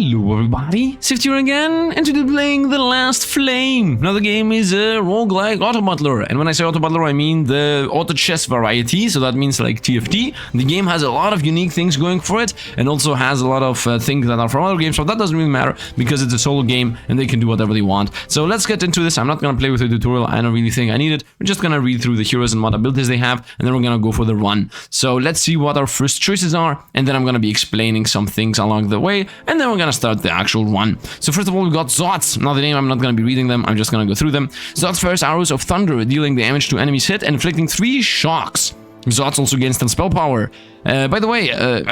Hello everybody, Sifd here again, and today playing The Last Flame. Now the game is a roguelike Autobattler, and when I say Autobattler I mean the auto chess variety, so that means like TFT. The game has a lot of unique things going for it, and also has a lot of things that are from other games, so that doesn't really matter, because it's a solo game, and they can do whatever they want. So let's get into this. I'm not gonna play with a tutorial, I don't really think I need it. We're just gonna read through the heroes and what abilities they have, and then we're gonna go for the run. So let's see what our first choices are, and then I'm gonna be explaining some things along the way, and then we're gonna start the actual run. So first of all, we got Zots. Now the name, I'm not gonna be reading them, I'm just gonna go through them. Zots fires arrows of thunder, dealing damage to enemies hit and inflicting 3 shocks. Zots also gains 10 spell power. By the way,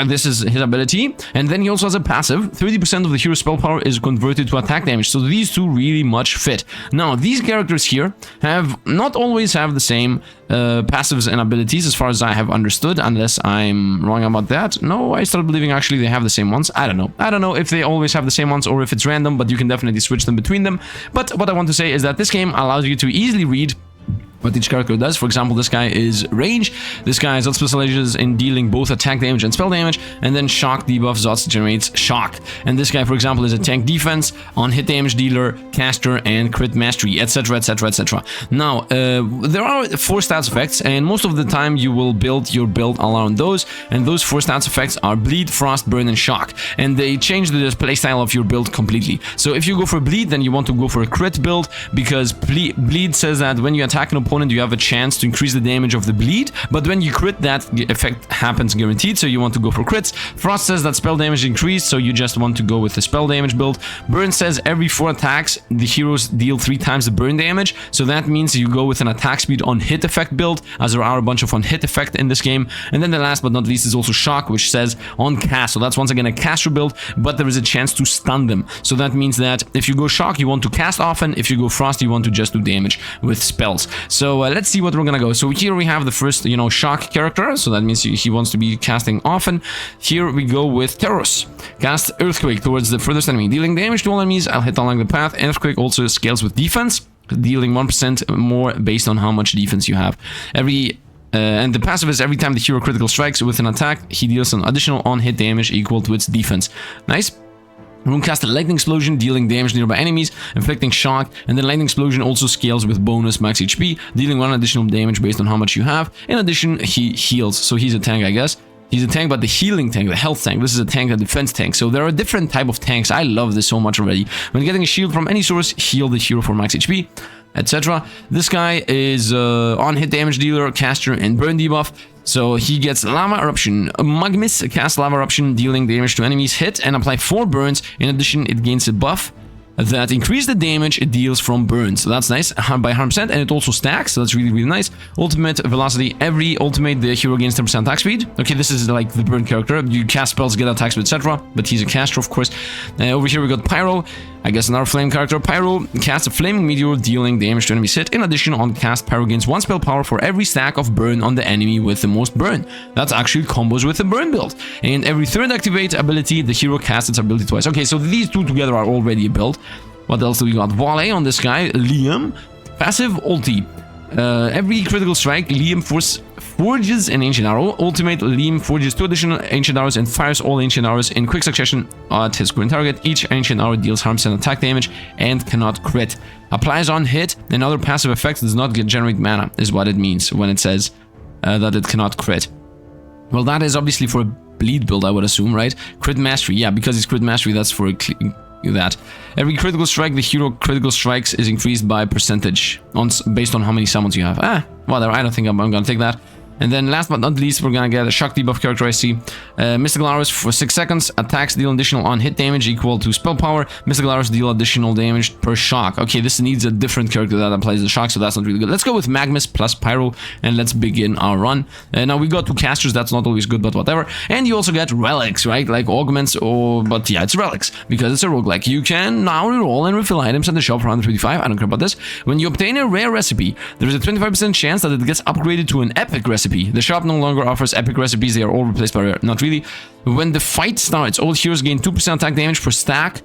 this is his ability, and then he also has a passive. 30% of the hero's spell power is converted to attack damage, so these two really much fit. Now, these characters here have not always have the same passives and abilities, as far as I have understood, unless I'm wrong about that. No, I started believing actually they have the same ones. I don't know. I don't know if they always have the same ones or if it's random, but you can definitely switch them between them. But what I want to say is that this game allows you to easily read what each character does. For example, this guy is range. This guy Zots specializes in dealing both attack damage and spell damage, and then shock debuff Zots generates shock. And this guy, for example, is a tank defense, on hit damage dealer, caster, and crit mastery, etc, etc, etc. Now, there are 4 stats effects, and most of the time you will build your build around those, and those 4 stats effects are bleed, frost, burn, and shock, and they change the playstyle of your build completely. So if you go for bleed, then you want to go for a crit build, because bleed says that when you attack an opponent, you have a chance to increase the damage of the bleed, but when you crit, that effect happens guaranteed, so you want to go for crits. Frost says that spell damage increased, so you just want to go with the spell damage build. Burn says every 4 attacks, the heroes deal 3 times the burn damage, so that means you go with an attack speed on hit effect build, as there are a bunch of on hit effect in this game. And then the last but not least is also shock, which says on cast, so that's once again a caster build, but there is a chance to stun them. So that means that if you go shock, you want to cast often. If you go frost, you want to just do damage with spells. So let's see what we're gonna go. So here we have the first, shock character, so that means he wants to be casting often. Here we go with Teros. Cast Earthquake towards the furthest enemy, dealing damage to all enemies. I'll hit along the path. Earthquake also scales with defense, dealing 1% more based on how much defense you have. And the passive is every time the hero critical strikes with an attack, he deals an additional on-hit damage equal to its defense. Nice. Runecast a Lightning Explosion, dealing damage to nearby enemies, inflicting shock, and then Lightning Explosion also scales with bonus max HP, dealing 1 additional damage based on how much you have. In addition, he heals, so he's a tank, I guess. He's a tank, but the healing tank, the health tank. This is a tank, a defense tank. So there are different type of tanks. I love this so much already. When getting a shield from any source, heal the hero for max HP, etc. This guy is on hit damage dealer, caster, and burn debuff. So he gets Lava Eruption. Magmis casts Lava Eruption, dealing damage to enemies hit and apply 4 burns. In addition, it gains a buff that increase the damage it deals from burns. So that's nice, by 100%, and it also stacks, so that's really, really nice. Ultimate velocity, every ultimate, the hero gains 10% attack speed. Okay, this is like the burn character. You cast spells, get attack speed, etc. But he's a caster, of course. Over here we got Pyro. I guess another flame character. Pyro casts a flaming meteor, dealing damage to enemies hit. In addition, on cast, Pyro gains 1 spell power for every stack of burn on the enemy with the most burn. That's actually combos with the burn build. And every 3rd activate ability, the hero casts its ability twice. Okay, so these 2 together are already a build. What else do we got? Volley on this guy. Liam. Passive ulti. Every critical strike, Liam forges an ancient arrow. Ultimate, Liam forges 2 additional ancient arrows and fires all ancient arrows in quick succession at his current target. Each ancient arrow deals 100% attack damage and cannot crit. Applies on hit, and other passive effects does not generate mana, is what it means when it says that it cannot crit. Well, that is obviously for a bleed build, I would assume, right? Crit mastery, yeah, because it's crit mastery, that's for that. Every critical strike, the hero critical strikes is increased by percentage based on how many summons you have. Whatever, I don't think I'm gonna take that. And then last but not least, we're gonna get a shock debuff character, I see. Mystical Arrows for 6 seconds. Attacks deal additional on hit damage equal to spell power. Mystical Arrows deal additional damage per shock. Okay, this needs a different character that applies the shock, so that's not really good. Let's go with Magmus plus Pyro, and let's begin our run. Now we got 2 casters, that's not always good, but whatever. And you also get relics, right? Like augments, but yeah, it's relics, because it's a roguelike. You can now reroll and refill items at the shop for 125. I don't care about this. When you obtain a rare recipe, there is a 25% chance that it gets upgraded to an epic recipe. The shop no longer offers epic recipes, they are all replaced by rare. Not really. When the fight starts, all heroes gain 2% attack damage per stack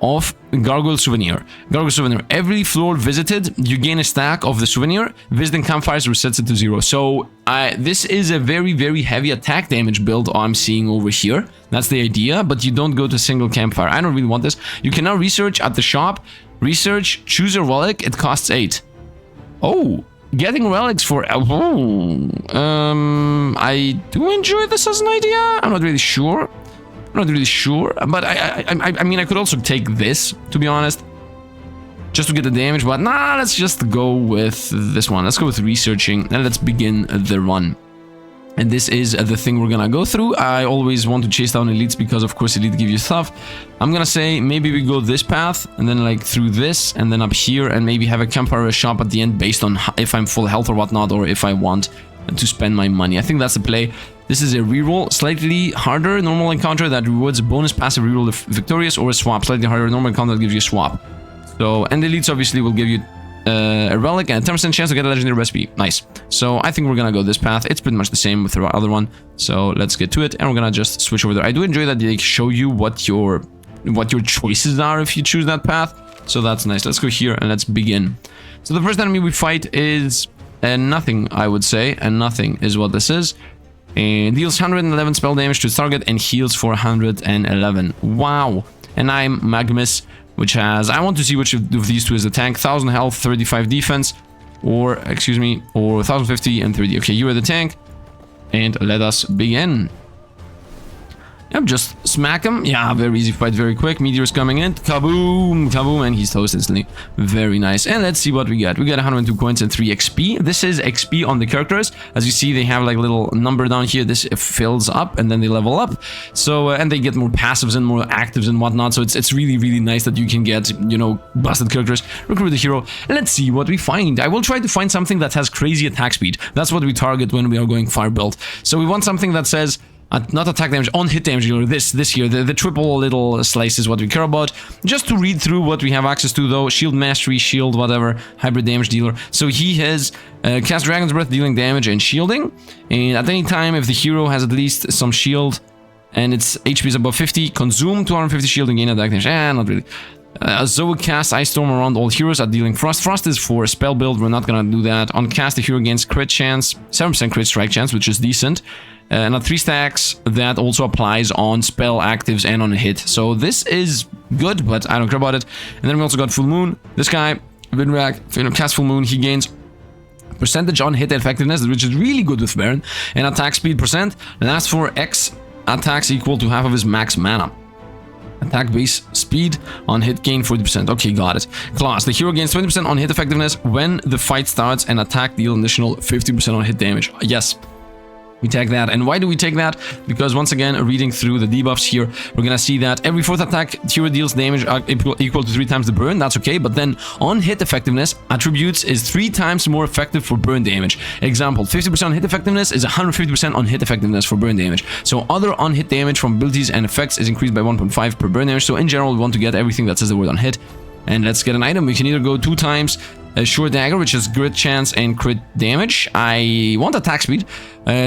of Gargoyle Souvenir. Gargoyle Souvenir. Every floor visited, you gain a stack of the souvenir. Visiting campfires resets it to 0. So this is a very, very heavy attack damage build I'm seeing over here. That's the idea, but you don't go to a single campfire. I don't really want this. You can now research at the shop. Research, choose a relic. It costs 8. Oh, getting relics for... I do enjoy this as an idea. I'm not really sure. But I mean, I could also take this, to be honest, just to get the damage, but nah, let's just go with this one. Let's go with researching, and let's begin the run. And this is the thing we're gonna go through. I always want to chase down elites because, of course, elite give you stuff. I'm gonna say maybe we go this path, and then like through this, and then up here, and maybe have a campfire shop at the end based on if I'm full health or whatnot, or if I want to spend my money. I think that's the play. This is a reroll, slightly harder normal encounter that rewards a bonus passive reroll if victorious, or a swap, slightly harder normal encounter that gives you a swap. So, and the elites obviously will give you a relic and a 10% chance to get a legendary recipe. Nice. So I think we're gonna go this path. It's pretty much the same with the other one. So let's get to it, and we're gonna just switch over there. I do enjoy that they show you what your choices are if you choose that path. So that's nice. Let's go here and let's begin. So the first enemy we fight is nothing, I would say, and nothing is what this is. And deals 111 spell damage to its target and heals for 111. Wow. And I'm Magmus, which has... I want to see which of these two is the tank. 1000 health, 35 defense, or 1050 and 30. Okay, you are the tank. And let us begin. Yep, just smack him. Yeah, very easy fight, very quick. Meteor's coming in. Kaboom! Kaboom! And he's toast instantly. Very nice. And let's see what we get. We got 102 coins and 3 XP. This is XP on the characters. As you see, they have like a little number down here. This fills up and then they level up. So, and they get more passives and more actives and whatnot. So it's really, really nice that you can get, you know, busted characters. Recruit the hero. Let's see what we find. I will try to find something that has crazy attack speed. That's what we target when we are going fire build. So we want something that says... not attack damage, on hit damage, you know, this here, the triple little slice is what we care about. Just to read through what we have access to though, shield mastery, shield, whatever, hybrid damage dealer. So he has cast Dragon's Breath, dealing damage and shielding. And at any time, if the hero has at least some shield and its HP is above 50, consume 250 shield and gain attack damage. Not really. Xieroeh casts Ice Storm around all heroes at dealing Frost. Frost is for spell build, we're not gonna do that. On cast, the hero gains crit chance, 7% crit strike chance, which is decent. And at 3 stacks, that also applies on spell actives and on a hit. So this is good, but I don't care about it. And then we also got Full Moon. This guy, Winrack, cast Full Moon, he gains percentage on hit effectiveness, which is really good with Baron, and attack speed percent. And that's for X attacks equal to half of his max mana. Attack base speed on hit gain 40%. Okay, got it. Class. The hero gains 20% on hit effectiveness when the fight starts, and attack deal additional 50% on hit damage. Yes. We take that. And why do we take that? Because once again, reading through the debuffs here, we're gonna see that every 4th attack hero deals damage equal to 3 times the burn. That's okay, but then on hit effectiveness, attributes is 3 times more effective for burn damage. Example, 50% on hit effectiveness is 150% on hit effectiveness for burn damage. So other on hit damage from abilities and effects is increased by 1.5 per burn damage. So in general, we want to get everything that says the word on hit. And let's get an item. We can either go 2 times a short dagger, which is crit chance and crit damage. I want attack speed.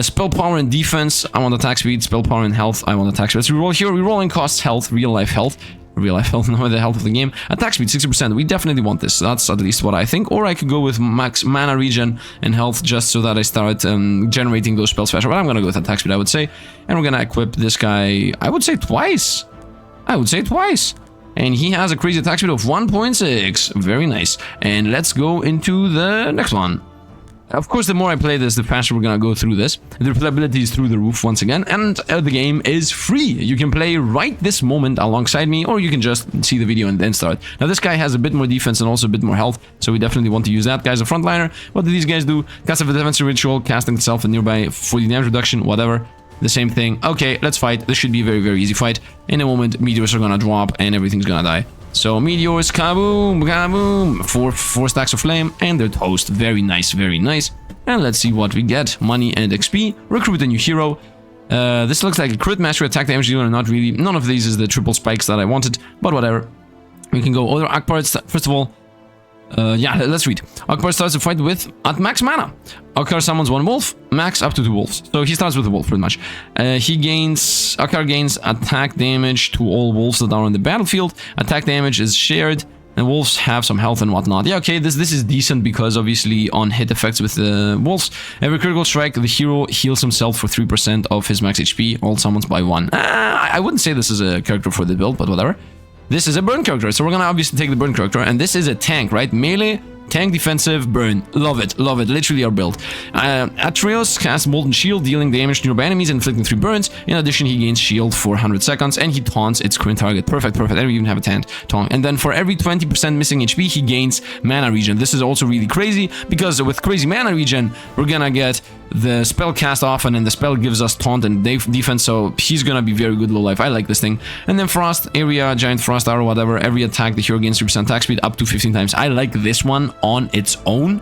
Spell power and defense. I want attack speed. Spell power and health. I want attack speed. Let's reroll here. Rerolling costs health, real life health. Real life health, not the health of the game. Attack speed 60%. We definitely want this. That's at least what I think. Or I could go with max mana regen and health just so that I start generating those spells faster. But I'm gonna go with attack speed, I would say. And we're gonna equip this guy, I would say twice. And he has a crazy attack speed of 1.6. Very nice. And let's go into the next one. Of course, the more I play this, the faster we're gonna go through this. The replayability is through the roof once again. And the game is free. You can play right this moment alongside me, or you can just see the video and then start. Now, this guy has a bit more defense and also a bit more health, so we definitely want to use that. Guy's a frontliner. What do these guys do? Cast a defensive ritual, casting itself and nearby for the damage reduction, whatever. The same thing. Okay, let's fight. This should be a very, very easy fight. In a moment, meteors are gonna drop and everything's gonna die. So meteors, kaboom, kaboom. 4 stacks of flame and they're toast. Very nice, very nice. And let's see what we get. Money and XP. Recruit a new hero. This looks like a crit mastery attack damage dealer. Not really. None of these is the triple spikes that I wanted, but whatever. We can go other arc parts. First of all, Yeah, let's read. Akbar starts the fight with at max mana. Akbar summons 1 wolf, max up to 2 wolves. So he starts with a wolf pretty much. Akbar gains attack damage to all wolves that are on the battlefield. Attack damage is shared, and wolves have some health and whatnot. Yeah, okay, this is decent because obviously on hit effects with the wolves, every critical strike, the hero heals himself for 3% of his max HP, all summons by 1. I wouldn't say this is a character for the build, but whatever. This is a burn character, so we're gonna obviously take the burn character, and this is a tank, right? Melee, tank, defensive, burn. Love it, literally our build. Atreus casts Molten Shield, dealing damage to nearby enemies and inflicting 3 burns. In addition, he gains shield for 100 seconds, and he taunts its current target. Perfect. I don't even have a taunt. And then for every 20% missing HP, he gains mana regen. This is also really crazy, because with crazy mana regen, we're gonna get the spell cast often, and the spell gives us taunt and defense, so he's gonna be very good low life. I like this thing. And then frost area, giant frost arrow, whatever. Every attack, the hero gains 3% attack speed up to 15 times. I like this one on its own.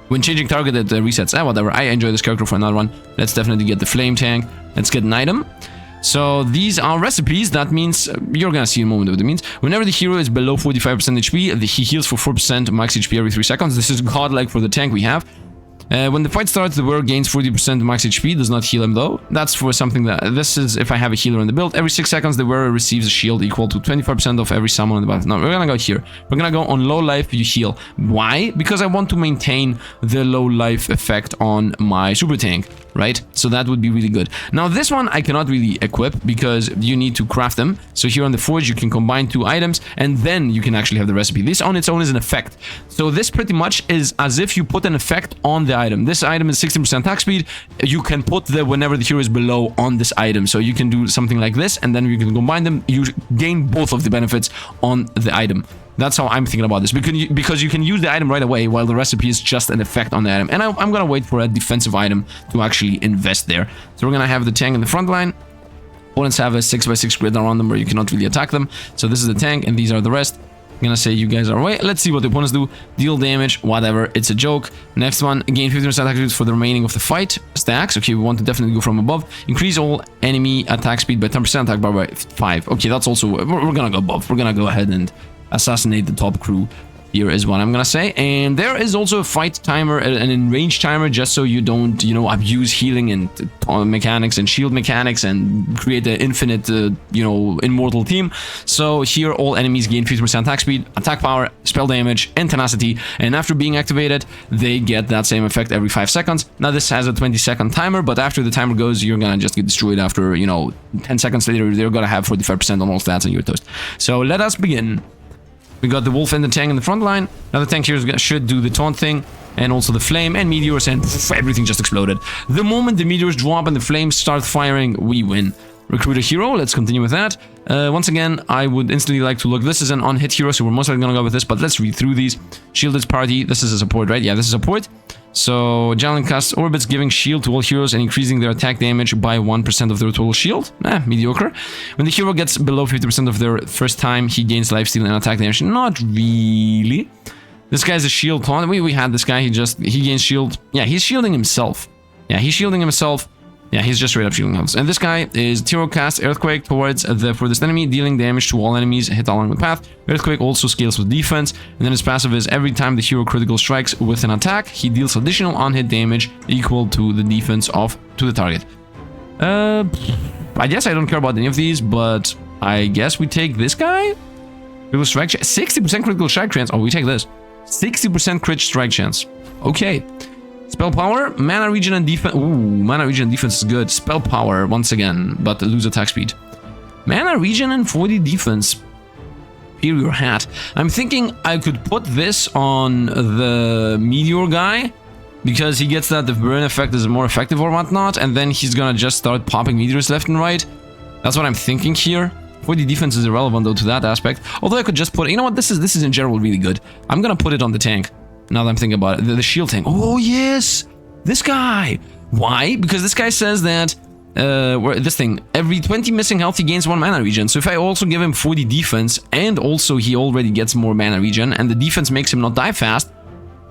When changing target, it resets. Whatever. I enjoy this character for another one. Let's definitely get the flame tank. Let's get an item. So these are recipes. That means you're gonna see in a moment what it means. Whenever the hero is below 45% HP, he heals for 4% max HP every 3 seconds. This is godlike for the tank we have. When the fight starts, the wearer gains 40% max HP, does not heal him though. That's for something that, this is if I have a healer in the build. Every 6 seconds, the wearer receives a shield equal to 25% of every summon on the battlefield. Now, we're gonna go here. We're gonna go on low life, you heal. Why? Because I want to maintain the low life effect on my super tank, right? So that would be really good. Now, this one I cannot really equip because you need to craft them. So here on the forge, you can combine 2 items and then you can actually have the recipe. This on its own is an effect. So this pretty much is as if you put an effect on the item. This item is 16% attack speed. You can put the whenever the hero is below on this item. So you can do something like this and then you can combine them. You gain both of the benefits on the item. That's how I'm thinking about this, because you can use the item right away while the recipe is just an effect on the item. And I'm gonna wait for a defensive item to actually invest there. So we're gonna have the tank in the front line. Opponents have a 6x6 grid around them where you cannot really attack them. So this is the tank and these are the rest. I'm gonna say you guys are away. Let's see what the opponents do. Deal damage, whatever, it's a joke. Next one, gain 50% attack speed for the remaining of the fight. Stacks, okay, we want to definitely go from above. Increase all enemy attack speed by 10%, attack bar by 5. Okay, that's also, we're gonna go above. We're gonna go ahead and assassinate the top crew. Here is what I'm gonna say. And there is also a fight timer, an enraged timer, just so you don't, you know, abuse healing and mechanics and shield mechanics and create an infinite, you know, immortal team. So here all enemies gain 50% attack speed, attack power, spell damage, and tenacity. And after being activated, they get that same effect every 5 seconds. Now this has a 20-second timer, but after the timer goes, you're gonna just get destroyed after, you know, 10 seconds later, they're gonna have 45% on all stats and you're toast. So let us begin. We got the wolf and the tank in the front line. Now the tank here should do the taunt thing, and also the flame and meteors, and everything just exploded. The moment the meteors drop and the flames start firing, we win. Recruit a hero, let's continue with that. Once again, I would instantly like to look. This is an on-hit hero, so we're most likely gonna go with this, but let's read through these. Shielded party, this is a support, right? Yeah, this is a support. So, Javelin casts orbits, giving shield to all heroes and increasing their attack damage by 1% of their total shield. Mediocre. When the hero gets below 50% of their first time, he gains lifesteal and attack damage. Not really. This guy's a shield taunt. We had this guy, he gains shield. Yeah, he's shielding himself. Yeah, he's shielding himself. Yeah, he's just straight up shielding himself. And this guy is Xieroeh casts Earthquake towards the furthest enemy, dealing damage to all enemies hit along the path. Earthquake also scales with defense, and then his passive is every time the hero critical strikes with an attack, he deals additional on-hit damage equal to the defense to the target. I guess I don't care about any of these, but I guess we take this guy. Critical strike 60% critical strike chance. Oh, we take this. 60% crit strike chance. Okay. Spell power, mana regen and defense. Ooh, mana regen and defense is good. Spell power once again, but lose attack speed. Mana regen and 40 defense. Superior hat. I'm thinking I could put this on the meteor guy, because he gets that the burn effect is more effective or whatnot, and then he's gonna just start popping meteors left and right. That's what I'm thinking here. 40 defense is irrelevant though to that aspect. Although I could just put, you know what, this is in general really good. I'm gonna put it on the tank. Now that I'm thinking about it, the shield tank. Oh yes, this guy. Why? Because this guy says that this thing, every 20 missing health he gains 1 mana regen. So if I also give him 40 defense, and also he already gets more mana regen, and the defense makes him not die fast,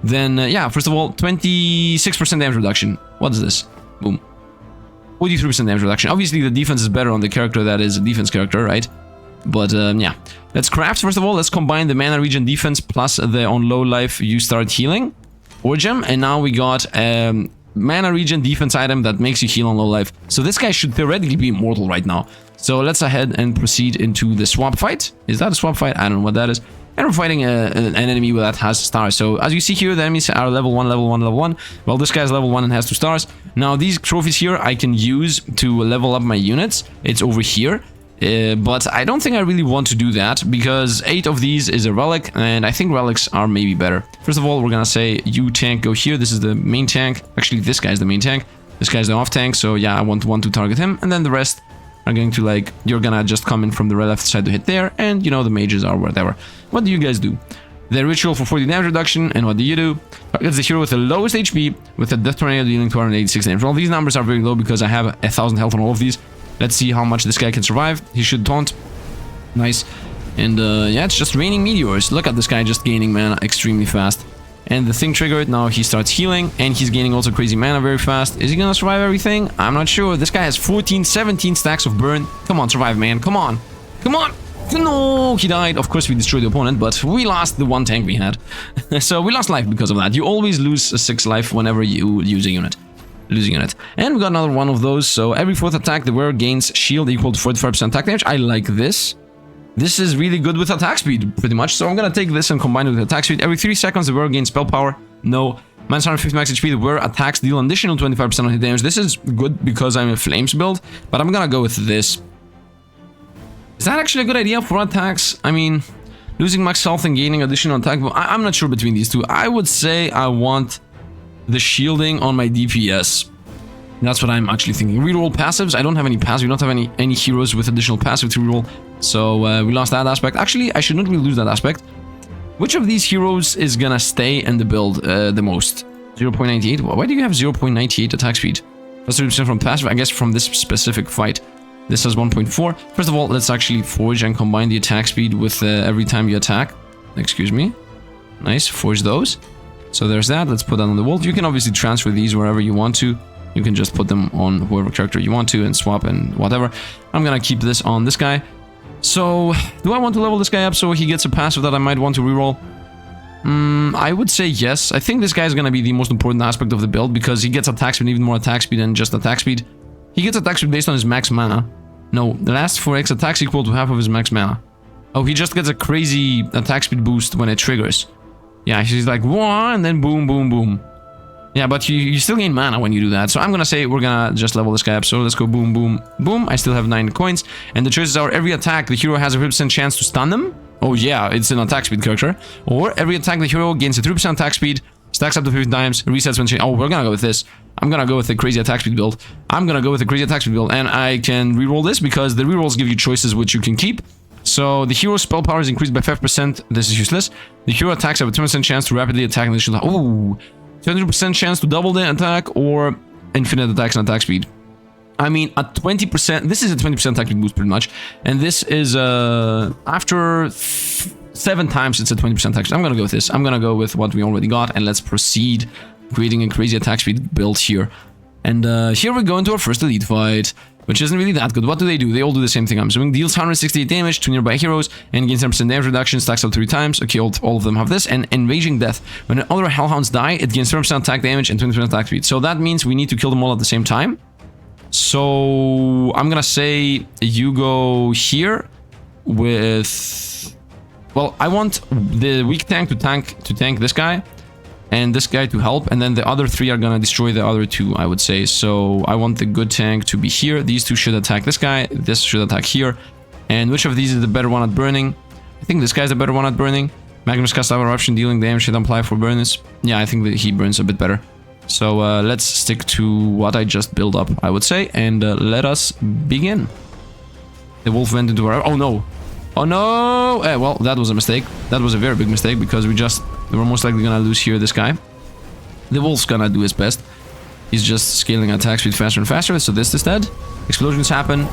then yeah, first of all, 26% damage reduction. What is this? Boom. 43% damage reduction. Obviously the defense is better on the character that is a defense character, right? But yeah, Let's craft, first of all. Let's combine the mana regen defense plus the on low life you start healing. Or gem. And now we got mana regen defense item that makes you heal on low life. So this guy should theoretically be immortal right now. So let's ahead and proceed into the swap fight. Is that a swap fight? I don't know what that is. And we're fighting an enemy that has stars. So as you see here, the enemies are level 1, level 1, level 1. Well, this guy's level 1 and has 2 stars. Now, these trophies here I can use to level up my units. It's over here. But I don't think I really want to do that because 8 of these is a relic, and I think relics are maybe better. First of all, we're gonna say you tank go here. This is the main tank. Actually, this guy's the main tank. This guy's the off tank, so yeah, I want to target him. And then the rest are going to, like, you're gonna just come in from the left side to hit there, and you know, the mages are whatever. What do you guys do? The ritual for 40 damage reduction, and what do you do? Targets the hero with the lowest HP with a death tornado dealing 286 damage. Well, these numbers are very low because I have 1000 health on all of these. Let's see how much this guy can survive. He should taunt. Nice. And yeah, it's just raining meteors. Look at this guy just gaining mana extremely fast. And the thing triggered. Now he starts healing. And he's gaining also crazy mana very fast. Is he gonna survive everything? I'm not sure. This guy has 14, 17 stacks of burn. Come on, survive, man. Come on. Come on. No, he died. Of course, we destroyed the opponent, but we lost the one tank we had. So we lost life because of that. You always lose a 6 life whenever you use a unit. Losing unit. And we got another one of those. So every 4th attack, the wearer gains shield equal to 45% attack damage. I like this. This is really good with attack speed, pretty much. So I'm gonna take this and combine it with attack speed. Every 3 seconds, the wearer gains spell power. No. Minus 150 max HP, the wearer attacks deal an additional 25% on hit damage. This is good because I'm a flames build, but I'm gonna go with this. Is that actually a good idea for attacks? I mean, losing max health and gaining additional attack. I'm not sure between these two. I would say I want the shielding on my DPS. That's what I'm actually thinking. Reroll passives. I don't have any passives. We don't have any heroes with additional passive to reroll. So we lost that aspect. Actually, I should not really lose that aspect. Which of these heroes is gonna stay in the build the most? 0.98. Why do you have 0.98 attack speed? That's 30% from passive. I guess from this specific fight. This has 1.4. First of all, let's actually forge and combine the attack speed with every time you attack. Excuse me. Nice. Forge those. So there's that. Let's put that on the wolf. You can obviously transfer these wherever you want to. You can just put them on whoever character you want to and swap and whatever. I'm gonna keep this on this guy. So, do I want to level this guy up so he gets a passive that I might want to reroll? I would say yes. I think this guy is gonna be the most important aspect of the build because he gets attack speed, even more attack speed than just attack speed. He gets attack speed based on his max mana. No, the last 4x attacks equal to half of his max mana. Oh, he just gets a crazy attack speed boost when it triggers. Yeah, he's like, whoa, and then boom, boom, boom. Yeah, but you still gain mana when you do that. So I'm gonna say we're gonna just level this guy up. So let's go boom, boom, boom. I still have 9 coins. And the choices are every attack, the hero has a 50% chance to stun them. Oh yeah, it's an attack speed character. Or every attack, the hero gains a 3% attack speed, stacks up to 50 times, resets when... Oh, we're gonna go with this. I'm gonna go with the crazy attack speed build. And I can reroll this because the rerolls give you choices which you can keep. So the hero's spell power is increased by 5%. This is useless. The hero attacks have a 20% chance to rapidly attack an additional... Oh, 200% chance to double the attack or infinite attacks and attack speed. I mean, at 20%... This is a 20% attack speed boost pretty much. And this is after 7 times it's a 20% attack speed. I'm gonna go with this. I'm gonna go with what we already got and let's proceed creating a crazy attack speed build here. And here we go into our first elite fight, which isn't really that good. What do? They all do the same thing. I'm assuming deals 168 damage to nearby heroes and gains 10% damage reduction, stacks up 3 times. Okay, all of them have this. And Enraging Death. When other Hellhounds die, it gains 30% attack damage and 20% attack speed. So that means we need to kill them all at the same time. So I'm gonna say you go here with... Well, I want the weak tank to tank this guy. And this guy to help, and then the other 3 are gonna destroy the other 2, I would say. So I want the good tank to be here. These 2 should attack this guy. This should attack here. And which of these is the better one at burning? I think this guy's the better one at burning. Magnus cast Lava Eruption, dealing damage should apply for burners. Yeah, I think that he burns a bit better. So let's stick to what I just built up, I would say, and let us begin. The wolf went into our... Oh no! Oh no! Well, that was a mistake. That was a very big mistake because we're most likely gonna lose here this guy. The wolf's gonna do his best. He's just scaling attack speed faster and faster, so this is dead. Explosions happen.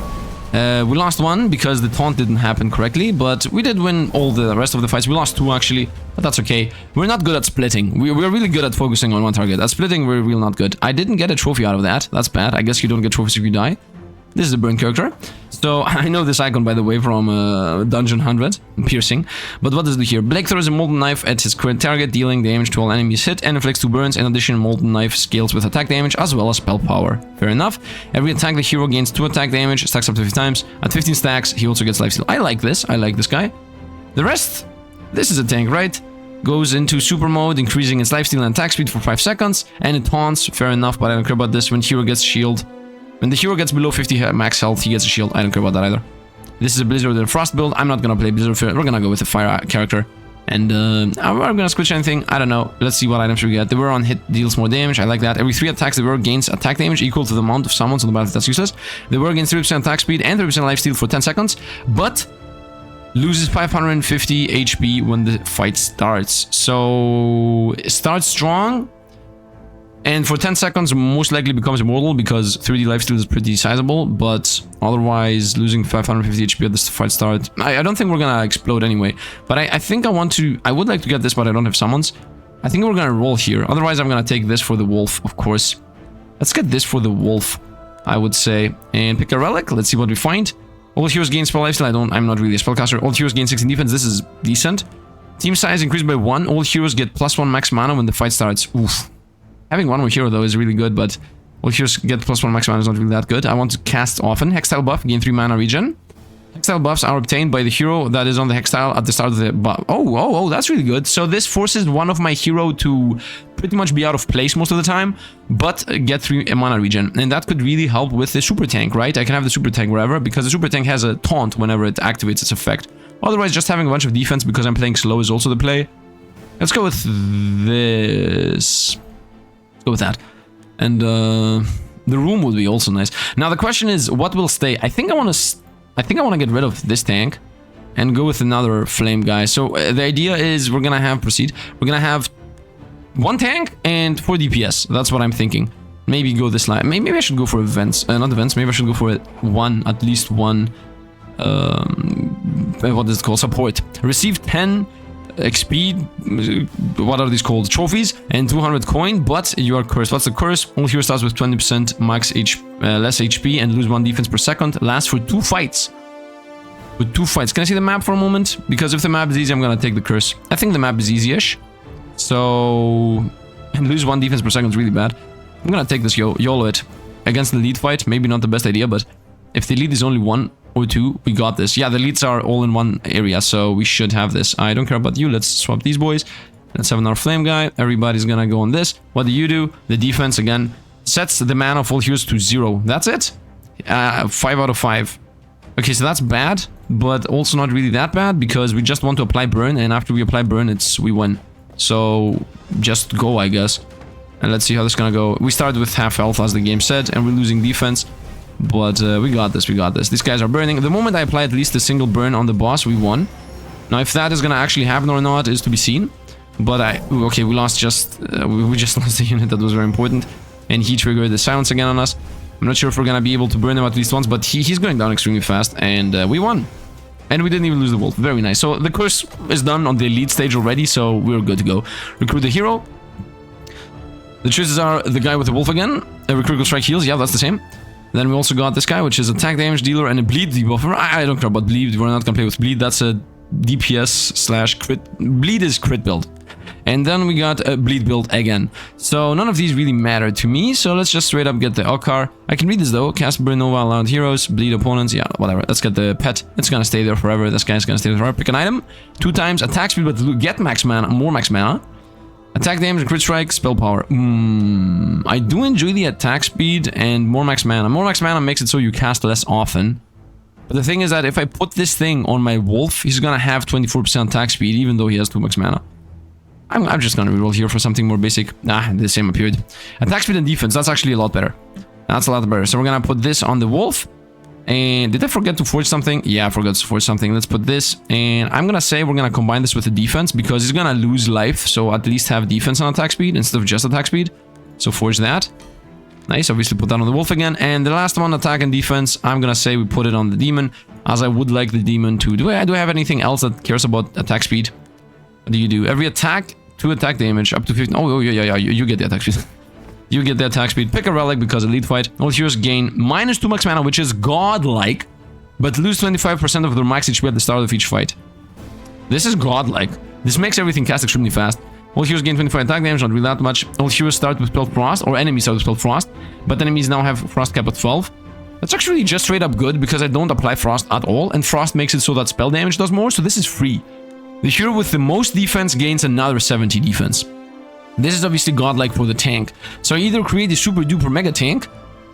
We lost 1 because the taunt didn't happen correctly, but we did win all the rest of the fights. We lost 2 actually, but that's okay. We're not good at splitting. We're really good at focusing on one target. At splitting, we're really not good. I didn't get a trophy out of that. That's bad. I guess you don't get trophies if you die. This is a burn character. So, I know this icon, by the way, from Dungeon 100, Piercing. But what does it do here? Blake throws a molten knife at his current target, dealing damage to all enemies hit, and inflicts 2 burns. In addition, molten knife scales with attack damage, as well as spell power. Fair enough. Every attack, the hero gains 2 attack damage, stacks up to 50 times. At 15 stacks, he also gets lifesteal. I like this. I like this guy. The rest, this is a tank, right? Goes into super mode, increasing its lifesteal and attack speed for 5 seconds. And it taunts. Fair enough, but I don't care about this. When hero gets shield. When the hero gets below 50 max health, he gets a shield. I don't care about that either. This is a Blizzard and Frost build. I'm not gonna play Blizzard. We're gonna go with a fire character. And I'm gonna switch anything. I don't know. Let's see what items we get. The whir on hit deals more damage. I like that. Every 3 attacks, the whir gains attack damage equal to the amount of summons on the battlefield. That's useless. The whir gains 3% attack speed and 3% lifesteal for 10 seconds. But loses 550 HP when the fight starts. So it starts strong. And for 10 seconds, most likely becomes immortal because 3D lifesteal is pretty sizable, but otherwise losing 550 HP at the fight start. I don't think we're gonna explode anyway, but I think I would like to get this, but I don't have summons. I think we're gonna roll here. Otherwise, I'm gonna take this for the wolf, of course. Let's get this for the wolf, I would say, and pick a relic. Let's see what we find. All heroes gain spell lifesteal. I'm not really a spellcaster. All heroes gain 16 defense. This is decent. Team size increased by 1. All heroes get +1 max mana when the fight starts. Oof. Having one more hero though is really good, but all heroes get +1 max mana is not really that good. I want to cast often. Hextile buff, gain 3 mana regen. Hextile buffs are obtained by the hero that is on the hextile at the start of the buff. Oh, that's really good. So this forces one of my hero to pretty much be out of place most of the time, but get 3 mana regen. And that could really help with the super tank, right? I can have the super tank wherever, because the super tank has a taunt whenever it activates its effect. Otherwise, just having a bunch of defense because I'm playing slow is also the play. Let's go with this. Go with that. And the room would be also nice. Now the question is, what will stay? I think I want to get rid of this tank and go with another flame guy. So the idea is we're gonna have We're gonna have 1 tank and 4 DPS. That's what I'm thinking. Maybe go this line. Maybe I should go for events. Not events. Maybe I should go for at least one. What is it called? Support. Receive 10. XP, what are these called? Trophies, and 200 coin, but you are cursed. What's the curse? All hero starts with 20% max less HP and lose 1 defense per second. Lasts for 2 fights. With 2 fights. Can I see the map for a moment? Because if the map is easy, I'm gonna take the curse. I think the map is easy-ish. So... and lose 1 defense per second is really bad. I'm gonna take this YOLO it. Against the lead fight, maybe not the best idea, but if the lead is only 1 or 2, we got this. Yeah, the leads are all in one area, so we should have this. I don't care about you. Let's swap these boys. Let's have another flame guy. Everybody's gonna go on this. What do? The defense, again, sets the mana of all heroes to 0. That's it? 5 out of 5. Okay, so that's bad, but also not really that bad, because we just want to apply burn, and after we apply burn, we win. So, just go, I guess. And let's see how this is gonna go. We started with half health, as the game said, and we're losing defense. But we got this, These guys are burning. The moment I apply at least a single burn on the boss, we won. Now, if that is gonna actually happen or not is to be seen. But okay, we lost we just lost the unit that was very important. And he triggered the silence again on us. I'm not sure if we're gonna be able to burn him at least once, but he's going down extremely fast, and we won. And we didn't even lose the wolf. Very nice. So the curse is done on the elite stage already, so we're good to go. Recruit the hero. The choices are the guy with the wolf again. Critical strike heals, yeah, that's the same. Then we also got this guy, which is attack damage dealer and a bleed debuffer. I don't care about bleed. We're not gonna play with bleed. That's a DPS / crit. Bleed is crit build. And then we got a bleed build again. So none of these really matter to me. So let's just straight up get the Okar. I can read this though. Cast Burn Nova allowed heroes, bleed opponents. Yeah, whatever. Let's get the pet. It's gonna stay there forever. This guy's gonna stay there forever. Pick an item. 2 times attack speed, but get max mana, more max mana. Attack damage, crit strike, spell power. I do enjoy the attack speed and more max mana. More max mana makes it so you cast less often. But the thing is that if I put this thing on my wolf, he's gonna have 24% attack speed, even though he has 2 max mana. I'm just gonna reroll here for something more basic. The same appeared. Attack speed and defense, that's actually a lot better. That's a lot better. So we're gonna put this on the wolf. And did I forget to forge something? Yeah, I forgot to forge something. Let's put this. And I'm gonna say we're gonna combine this with the defense, because he's gonna lose life. So at least have defense and attack speed instead of just attack speed. So forge that. Nice, obviously put that on the wolf again. And the last one, attack and defense, I'm gonna say we put it on the demon, as I would like the demon to... Do I have anything else that cares about attack speed? What do you do? Every attack, 2 attack damage, up to 15... Oh, yeah, you get the attack speed. You get the attack speed. Pick a relic because elite fight. All heroes gain -2 max mana, which is godlike. but lose 25% of their max HP at the start of each fight. This is godlike. This makes everything cast extremely fast. All heroes gain 25 attack damage, not really that much. All heroes start with spell frost, or enemies start with spell frost, but enemies now have frost cap at 12. That's actually just straight up good because I don't apply frost at all, and frost makes it so that spell damage does more, so this is free. The hero with the most defense gains another 70 defense. This is obviously godlike for the tank. So I either create a super duper mega tank,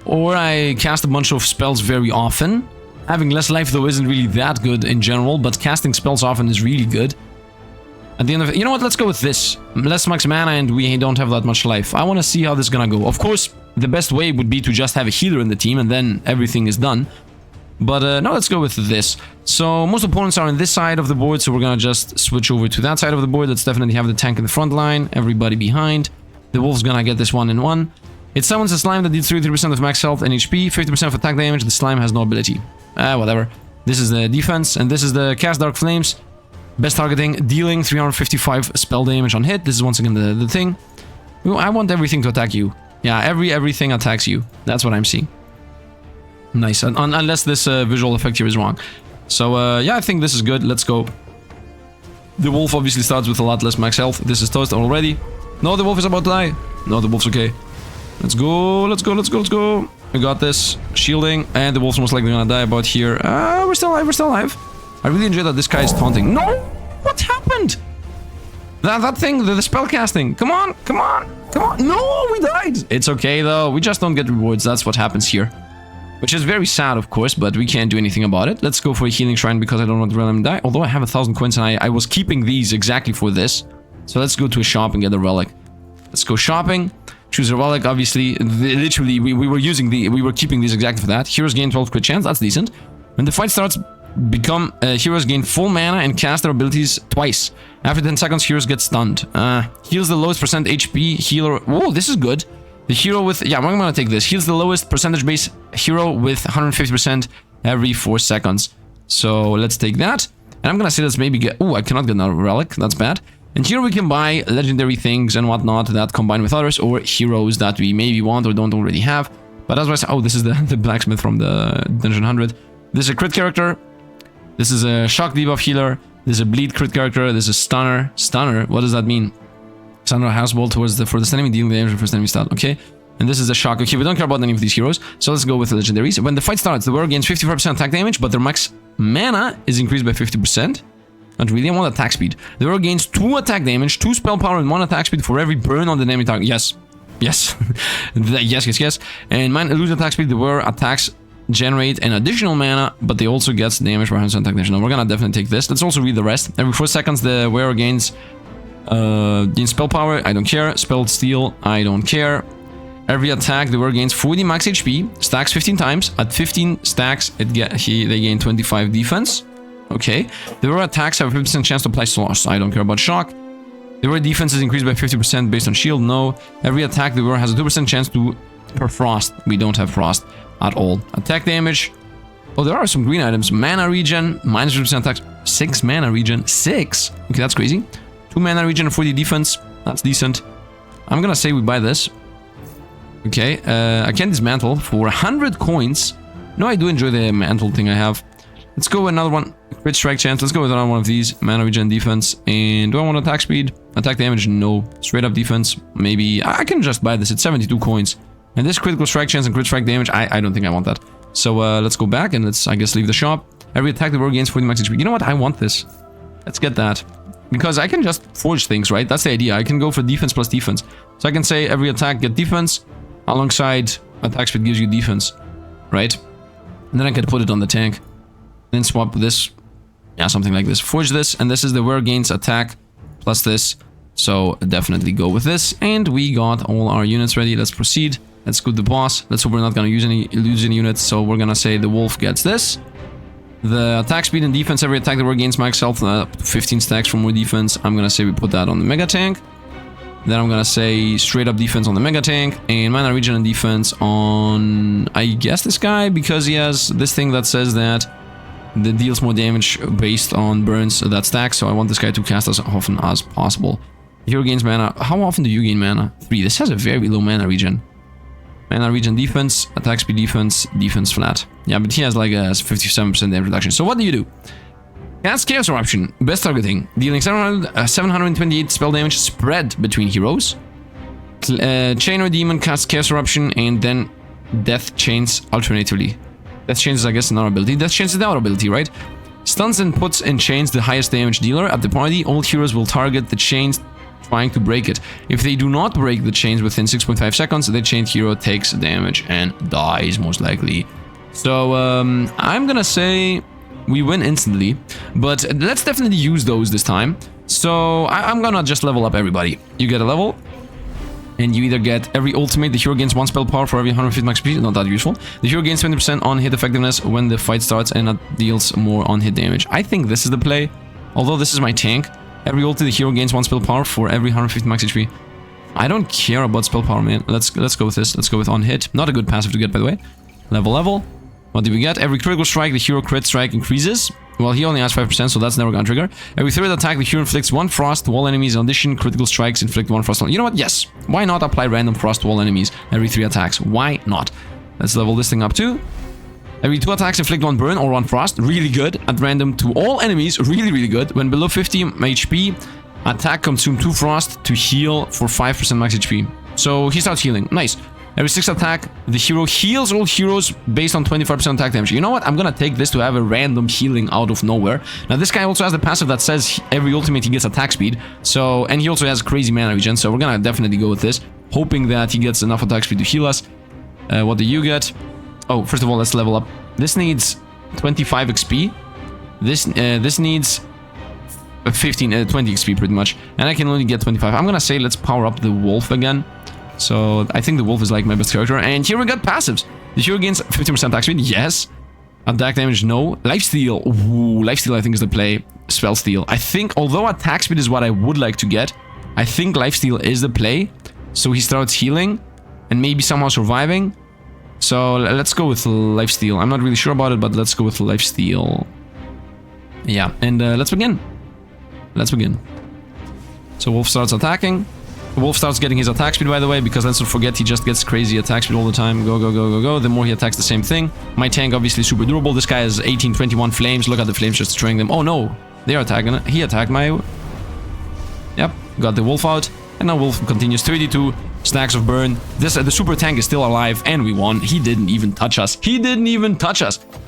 or I cast a bunch of spells very often. Having less life though isn't really that good in general, but casting spells often is really good. At the end of it, you know what, let's go with this. Less max mana and we don't have that much life. I want to see how this is gonna go. Of course, the best way would be to just have a healer in the team and then everything is done. But no, let's go with this. So most opponents are on this side of the board, so we're gonna just switch over to that side of the board. Let's definitely have the tank in the front line, everybody behind. The wolf's gonna get this 1-in-1. It summons a slime that deals 33% of max health and HP, 50% of attack damage. The slime has no ability. Whatever. This is the defense, and this is the cast Dark Flames. Best targeting, dealing 355 spell damage on hit. This is once again the thing. I want everything to attack you. Yeah, everything attacks you. That's what I'm seeing. Nice, unless this visual effect here is wrong. So yeah, I think this is good. Let's go. The wolf obviously starts with a lot less max health. This is toast already. No, the wolf is about to die. No, the wolf's okay. Let's go, let's go, let's go, let's go. We got this. Shielding, and the wolf's most likely gonna die about here. We're still alive, we're still alive. I really enjoy that this guy is taunting. No! What happened? That thing, the spell casting. Come on, come on, come on. No, we died. It's okay though. We just don't get rewards. That's what happens here. Which is very sad, of course, but we can't do anything about it. Let's go for a healing shrine because I don't want to let him die. Although I have 1,000 coins and I was keeping these exactly for this. So let's go to a shop and get a relic. Let's go shopping. Choose a relic, obviously. Literally, we were keeping these exactly for that. Heroes gain 12 crit chance. That's decent. When the fight starts, heroes gain full mana and cast their abilities twice. After 10 seconds, heroes get stunned. Heals the lowest percent HP healer. Whoa, this is good. The hero with... Yeah, I'm gonna take this. Heals the lowest percentage base hero with 150% every 4 seconds. So let's take that. And I'm gonna say let's maybe get... Oh, I cannot get another relic. That's bad. And here we can buy legendary things and whatnot that combine with others, or heroes that we maybe want or don't already have. But as I said... Oh, this is the blacksmith from the Dungeon 100. This is a crit character. This is a shock debuff healer. This is a bleed crit character. This is stunner. Stunner? What does that mean? Stunner house ball towards the first enemy, dealing damage for enemy stat. Okay. And this is a shock. Okay, we don't care about any of these heroes. So let's go with the legendaries. When the fight starts, the warrior gains 55% attack damage, but their max mana is increased by 50%. Not really, I want attack speed. The warrior gains 2 attack damage, 2 spell power, and 1 attack speed for every burn on the enemy target. Yes. Yes. yes. And lose attack speed, the warrior attacks generate an additional mana, but they also get damage by 100% attack damage. Now we're gonna definitely take this. Let's also read the rest. Every 4 seconds, the warrior gains spell power. I don't care. Spell steal. I don't care. Every attack, the warrior gains 40 max HP, stacks 15 times. At 15 stacks, they gain 25 defense. Okay. The warrior attacks have a 50% chance to apply slosh. I don't care about shock. The warrior defense is increased by 50% based on shield. No. Every attack, the warrior has a 2% chance to per frost. We don't have frost at all. Attack damage. Oh, there are some green items. Mana regen, minus 50% attack. 6 mana regen. 6? Okay, that's crazy. 2 mana regen and 40 defense. That's decent. I'm gonna say we buy this. Okay, I can dismantle for 100 coins. No, I do enjoy the mantle thing I have. Let's go with another one. Crit strike chance. Let's go with another one of these. Mana regen, defense. And do I want attack speed? Attack damage? No. Straight up defense? Maybe. I can just buy this. It's 72 coins. And this critical strike chance and crit strike damage, I don't think I want that. So let's go back and let's, I guess, leave the shop. Every attack the warrior gains 40 max HP. You know what? I want this. Let's get that. Because I can just forge things, right? That's the idea. I can go for defense plus defense. So I can say every attack get defense alongside attack speed gives you defense, right? And then I can put it on the tank. Then swap this. Yeah, something like this. Forge this, and this is the warrior gains attack plus this. So definitely go with this. And we got all our units ready. Let's proceed. Let's go to the boss. Let's hope we're not gonna lose any units. So we're gonna say the wolf gets this. The attack speed and defense, every attack that warrior gains max health, 15 stacks for more defense. I'm gonna say we put that on the mega tank. Then I'm gonna say straight up defense on the mega tank, and mana regen and defense on, I guess, this guy, because he has this thing that says that deals more damage based on burns that stack. So I want this guy to cast as often as possible. Hero gains mana. How often do you gain mana? 3. This has a very low mana regen. Mana regen defense, attack speed defense, defense flat. Yeah, but he has like a 57% damage reduction. So what do? Cast Chaos Eruption, best targeting, dealing 728 spell damage spread between heroes. Chain or Demon casts Chaos Eruption and then Death Chains alternatively. Death Chains is, I guess, another ability. Death Chains is the other ability, right? Stuns and puts in chains the highest damage dealer. At the party, all heroes will target the chains trying to break it. If they do not break the chains within 6.5 seconds, the chained hero takes damage and dies, most likely. So, I'm gonna say we win instantly, but let's definitely use those this time. So, I'm gonna just level up everybody. You get a level, and you either get every ultimate, the hero gains 1 spell power for every 150 max HP, not that useful. The hero gains 20% on hit effectiveness when the fight starts, and that deals more on hit damage. I think this is the play, although this is my tank. Every ulti, the hero gains 1 spell power for every 150 max HP. I don't care about spell power, man. Let's go with this. Let's go with on hit. Not a good passive to get, by the way. Level. What do we get? Every critical strike, the hero crit strike increases. Well, he only has 5%, so that's never gonna trigger. Every third attack, the hero inflicts 1 frost to all enemies. In addition, critical strikes inflict 1 frost. You know what? Yes. Why not apply random frost to all enemies every 3 attacks? Why not? Let's level this thing up too. Every 2 attacks inflict 1 burn or 1 frost. Really good. At random to all enemies. Really good. When below 50 HP, attack consume 2 frost to heal for 5% max HP. So he starts healing. Nice. Every 6th attack, the hero heals all heroes based on 25% attack damage. You know what? I'm gonna take this to have a random healing out of nowhere. Now, this guy also has the passive that says every ultimate he gets attack speed. So, and he also has crazy mana regen. So we're gonna definitely go with this, hoping that he gets enough attack speed to heal us. What do you get? Oh, first of all, let's level up. This needs 25 XP. This needs 20 XP pretty much. And I can only get 25. I'm gonna say let's power up the wolf again. So I think the wolf is like my best character. And here we got passives. The hero gains 15% attack speed. Yes. Attack damage, no. Lifesteal. Ooh, lifesteal I think is the play. Spell steal. I think, although attack speed is what I would like to get, I think lifesteal is the play. So he starts healing and maybe somehow surviving. So let's go with lifesteal. I'm not really sure about it, but let's go with lifesteal. Yeah, and let's begin. So wolf starts attacking. Wolf starts getting his attack speed, by the way, because let's not forget he just gets crazy attack speed all the time. Go. The more he attacks, the same thing. My tank obviously super durable. This guy has 18, 21 flames. Look at the flames just destroying them. Oh no, they're attacking it. He attacked my... Yep, got the wolf out. And now wolf continues. 32 stacks of burn. The super tank is still alive and we won. He didn't even touch us.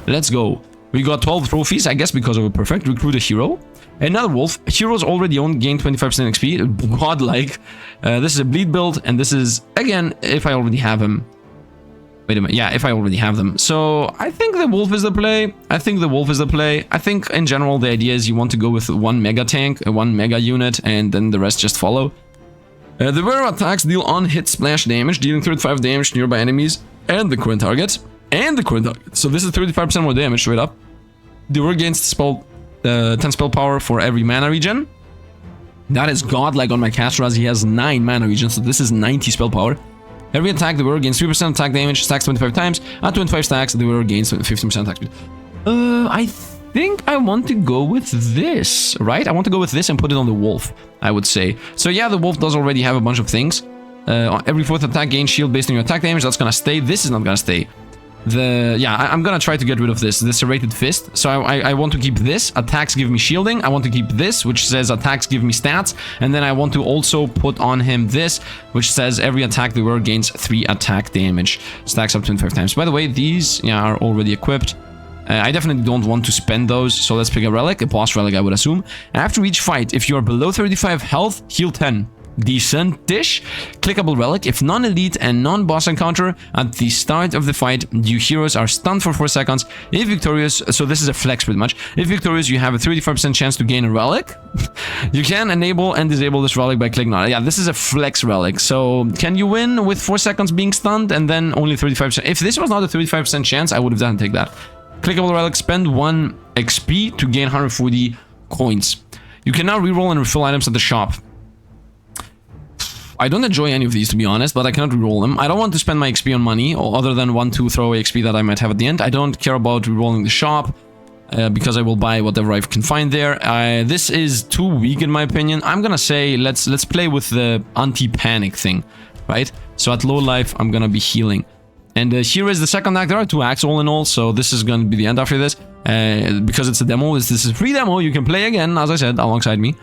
Let's go. We got 12 trophies, I guess because of a perfect. Recruit a hero. Another wolf. Heroes already own, gain 25% XP. Godlike. This is a bleed build, and this is, again, if I already have him. Wait a minute. Yeah, if I already have them. So, I think the wolf is the play. I think, in general, the idea is you want to go with 1 mega tank, 1 mega unit, and then the rest just follow. The rare attacks deal on-hit splash damage, dealing 35 damage to nearby enemies and the current target. So, this is 35% more damage, straight up. The rare gains spell... 10 spell power for every mana regen. That is godlike on my caster as he has 9 mana regen, so this is 90 spell power. Every attack, the wearer gains 3% attack damage, stacks 25 times. At 25 stacks, the wearer gains 15% attack speed. I think I want to go with this, right? I want to go with this and put it on the wolf, I would say. So yeah, the wolf does already have a bunch of things. Every 4th attack gains shield based on your attack damage. That's gonna stay. This is not gonna stay. I'm gonna try to get rid of this serrated fist. So I want to keep this. Attacks give me shielding. I want to keep this, which says attacks give me stats. And then I want to also put on him this, which says every attack the wearer gains 3 attack damage. Stacks up 25 times. By the way, these are already equipped. I definitely don't want to spend those, so let's pick a relic, a boss relic I would assume. After each fight, if you are below 35 health, heal 10. Decent-ish. Clickable relic. If non-elite and non-boss encounter at the start of the fight, you heroes are stunned for 4 seconds. If victorious, so this is a flex pretty much. If victorious, you have a 35% chance to gain a relic. You can enable and disable this relic by clicking on it. Yeah, this is a flex relic. So can you win with 4 seconds being stunned and then only 35%? If this was not a 35% chance, I would have done take that. Clickable relic. Spend 1 XP to gain 140 coins. You can now reroll and refill items at the shop. I don't enjoy any of these, to be honest, but I cannot reroll them. I don't want to spend my XP on money, or other than 1-2 throwaway XP that I might have at the end. I don't care about rerolling the shop, because I will buy whatever I can find there. This is too weak in my opinion. I'm gonna say let's play with the anti-panic thing, right? So at low life, I'm gonna be healing. And here is the second act. There are 2 acts all in all, so this is going to be the end after this. Because it's a demo, this is a free demo. You can play again, as I said, alongside me.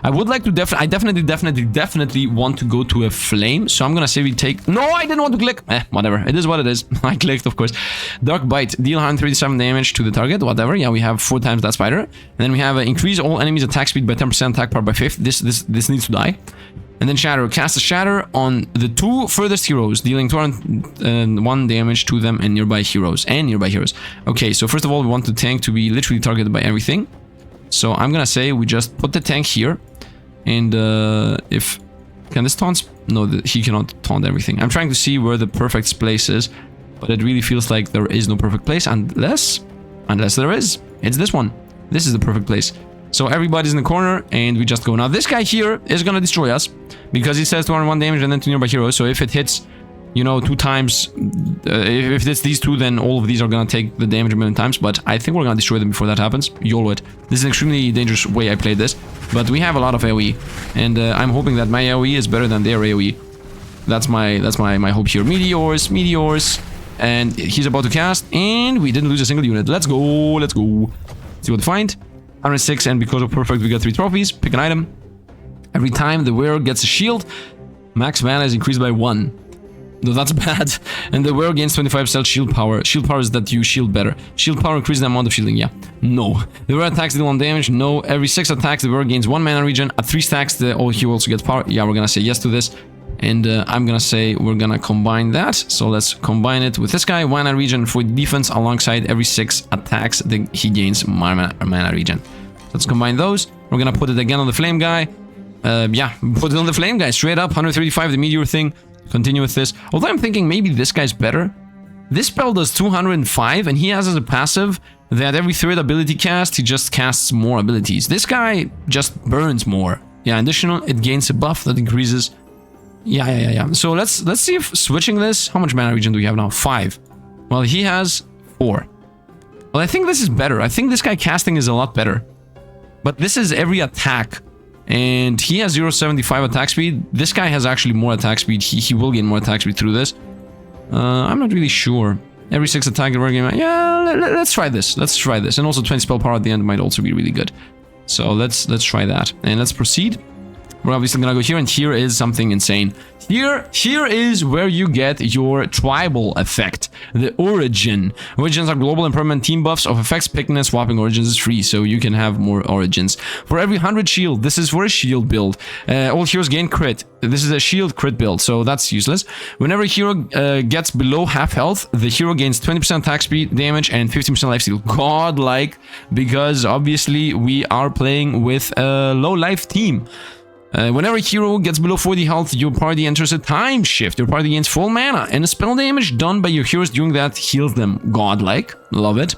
I would like to definitely want to go to a flame. So I'm gonna say we take... No, I didn't want to click. Whatever. It is what it is. I clicked, of course. Dark Bite. Deal 137 damage to the target. Whatever. Yeah, we have 4 times that spider. And then we have increase all enemies attack speed by 10%, attack power by 5th. This needs to die. And then Shatter. Cast a Shatter on the 2 furthest heroes, dealing 201 damage to them and nearby heroes. Okay, so first of all, we want the tank to be literally targeted by everything. So I'm gonna say we just put the tank here. And if... Can this taunt? No, he cannot taunt everything. I'm trying to see where the perfect place is. But it really feels like there is no perfect place. Unless there is. It's this one. This is the perfect place. So everybody's in the corner and we just go. Now this guy here is gonna destroy us. Because he says 201 damage and then 2 nearby heroes. So if it hits, you know, 2 times... if it's these 2, then all of these are gonna take the damage a million times. But I think we're gonna destroy them before that happens. YOLO it. This is an extremely dangerous way I played this. But we have a lot of AoE. And I'm hoping that my AoE is better than their AoE. That's my hope here. Meteors. And he's about to cast. And we didn't lose a single unit. Let's go. See what we find. 106, and because of perfect we got 3 trophies. Pick an item. Every time the wearer gets a shield, max mana is increased by 1. No, that's bad. And the wearer gains 25% shield power. Shield power is that you shield better. Shield power increases the amount of shielding, yeah. No. The wearer attacks deal 1 damage, no. Every 6 attacks, the wearer gains 1 mana regen. At 3 stacks, he also gets power. Yeah, we're gonna say yes to this. And I'm gonna say we're gonna combine that. So let's combine it with this guy. Mana regen for defense alongside every 6 attacks, he gains mana regen. Let's combine those. We're gonna put it again on the flame guy. Yeah, put it on the flame guy. Straight up, 135, the meteor thing. Continue with this. Although I'm thinking maybe this guy's better. This spell does 205, and he has as a passive that every 3rd ability cast, he just casts more abilities. This guy just burns more. Yeah, additional, it gains a buff that increases. Yeah. So let's see if switching this... How much mana regen do we have now? 5. Well, he has 4. Well, I think this is better. I think this guy casting is a lot better. But this is every attack. And he has 0.75 attack speed. This guy has actually more attack speed. He will gain more attack speed through this. I'm not really sure. Every 6 attack, yeah, let's try this. And also 20 spell power at the end might also be really good. So let's try that. And let's proceed. We're obviously gonna go here, and here is something insane. Here is where you get your tribal effect, the origin. Origins are global and permanent team buffs of effects. Picking and swapping origins is free, so you can have more origins. For every 100 shield, this is for a shield build. All heroes gain crit. This is a shield crit build, so that's useless. Whenever a hero gets below half health, the hero gains 20% attack speed, damage, and 15% lifesteal. Godlike, because obviously we are playing with a low life team. Whenever a hero gets below 40 health, your party enters a time shift. Your party gains full mana, and the spell damage done by your heroes during that heals them. Godlike. Love it.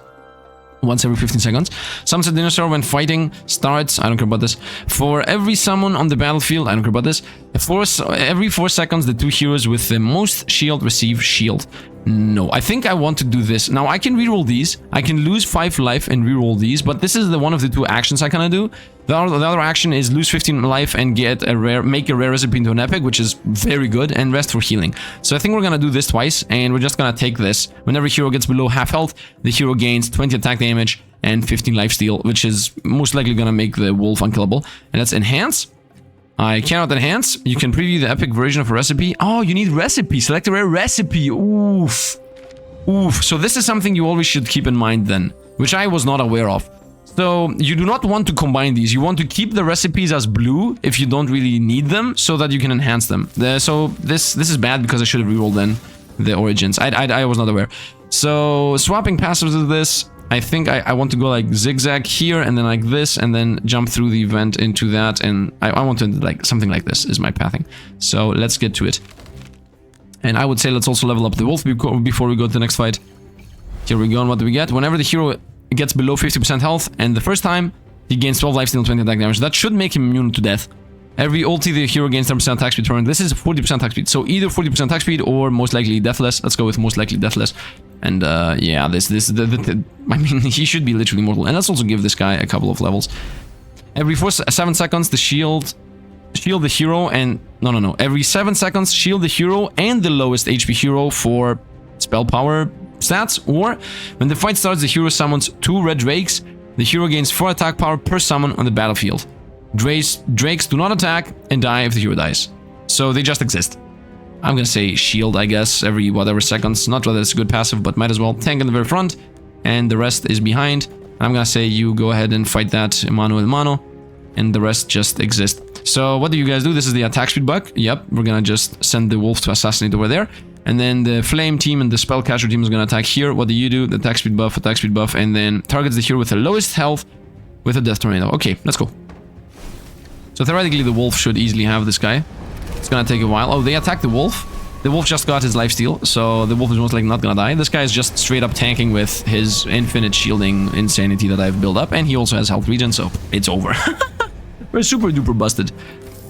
Once every 15 seconds. Summons a dinosaur when fighting starts. I don't care about this. For every summon on the battlefield. I don't care about this. Every 4 seconds, the 2 heroes with the most shield receive shield. No, I think I want to do this. Now, I can reroll these. I can lose 5 life and reroll these, but this is the one of the 2 actions I kind of do. The other action is lose 15 life and get a make a rare recipe into an epic, which is very good, and rest for healing. So I think we're gonna do this twice, and we're just gonna take this. Whenever a hero gets below half health, the hero gains 20 attack damage and 15 lifesteal, which is most likely gonna make the wolf unkillable. And let's enhance. I cannot enhance. You can preview the epic version of a recipe. Oh, you need recipe. Select a rare recipe. Oof. So this is something you always should keep in mind then, which I was not aware of. So you do not want to combine these. You want to keep the recipes as blue if you don't really need them, so that you can enhance them. So this is bad because I should have rerolled then the origins. I was not aware. So swapping passives with this. I think I want to go like zigzag here and then like this and then jump through the event into that, and I want to like something like this is my pathing. So let's get to it. And I would say let's also level up the wolf before we go to the next fight. Here we go, and what do we get? Whenever the hero gets below 50% health, and the first time he gains 12 lifesteal and 20 attack damage. That should make him immune to death. Every ulti the hero gains 10% attack speed turn. This is 40% attack speed, so either 40% attack speed or most likely deathless. Let's go with most likely deathless. And yeah, I mean, he should be literally mortal. And let's also give this guy a couple of levels. Every 7 seconds, the shield the hero, and no. Every 7 seconds, shield the hero and the lowest HP hero for spell power stats, or when the fight starts, the hero summons 2 red drakes. The hero gains 4 attack power per summon on the battlefield. Drakes do not attack and die if the hero dies. So they just exist. I'm gonna say shield, I guess, every whatever seconds. Not whether it's a good passive, but might as well. Tank in the very front, and the rest is behind. I'm gonna say you go ahead and fight that mano a mano, and the rest just exist. So what do you guys do? This is the attack speed buck. Yep, we're gonna just send the wolf to assassinate over there. And then the flame team and the spellcaster team is gonna attack here. What do? The attack speed buff, and then targets the hero with the lowest health with a death tornado. Okay, let's go. So theoretically the wolf should easily have this guy. It's gonna take a while. Oh, they attack the wolf. The wolf just got his lifesteal, so the wolf is most likely not gonna die. This guy is just straight up tanking with his infinite shielding insanity that I've built up, and he also has health regen, so it's over. We're super duper busted.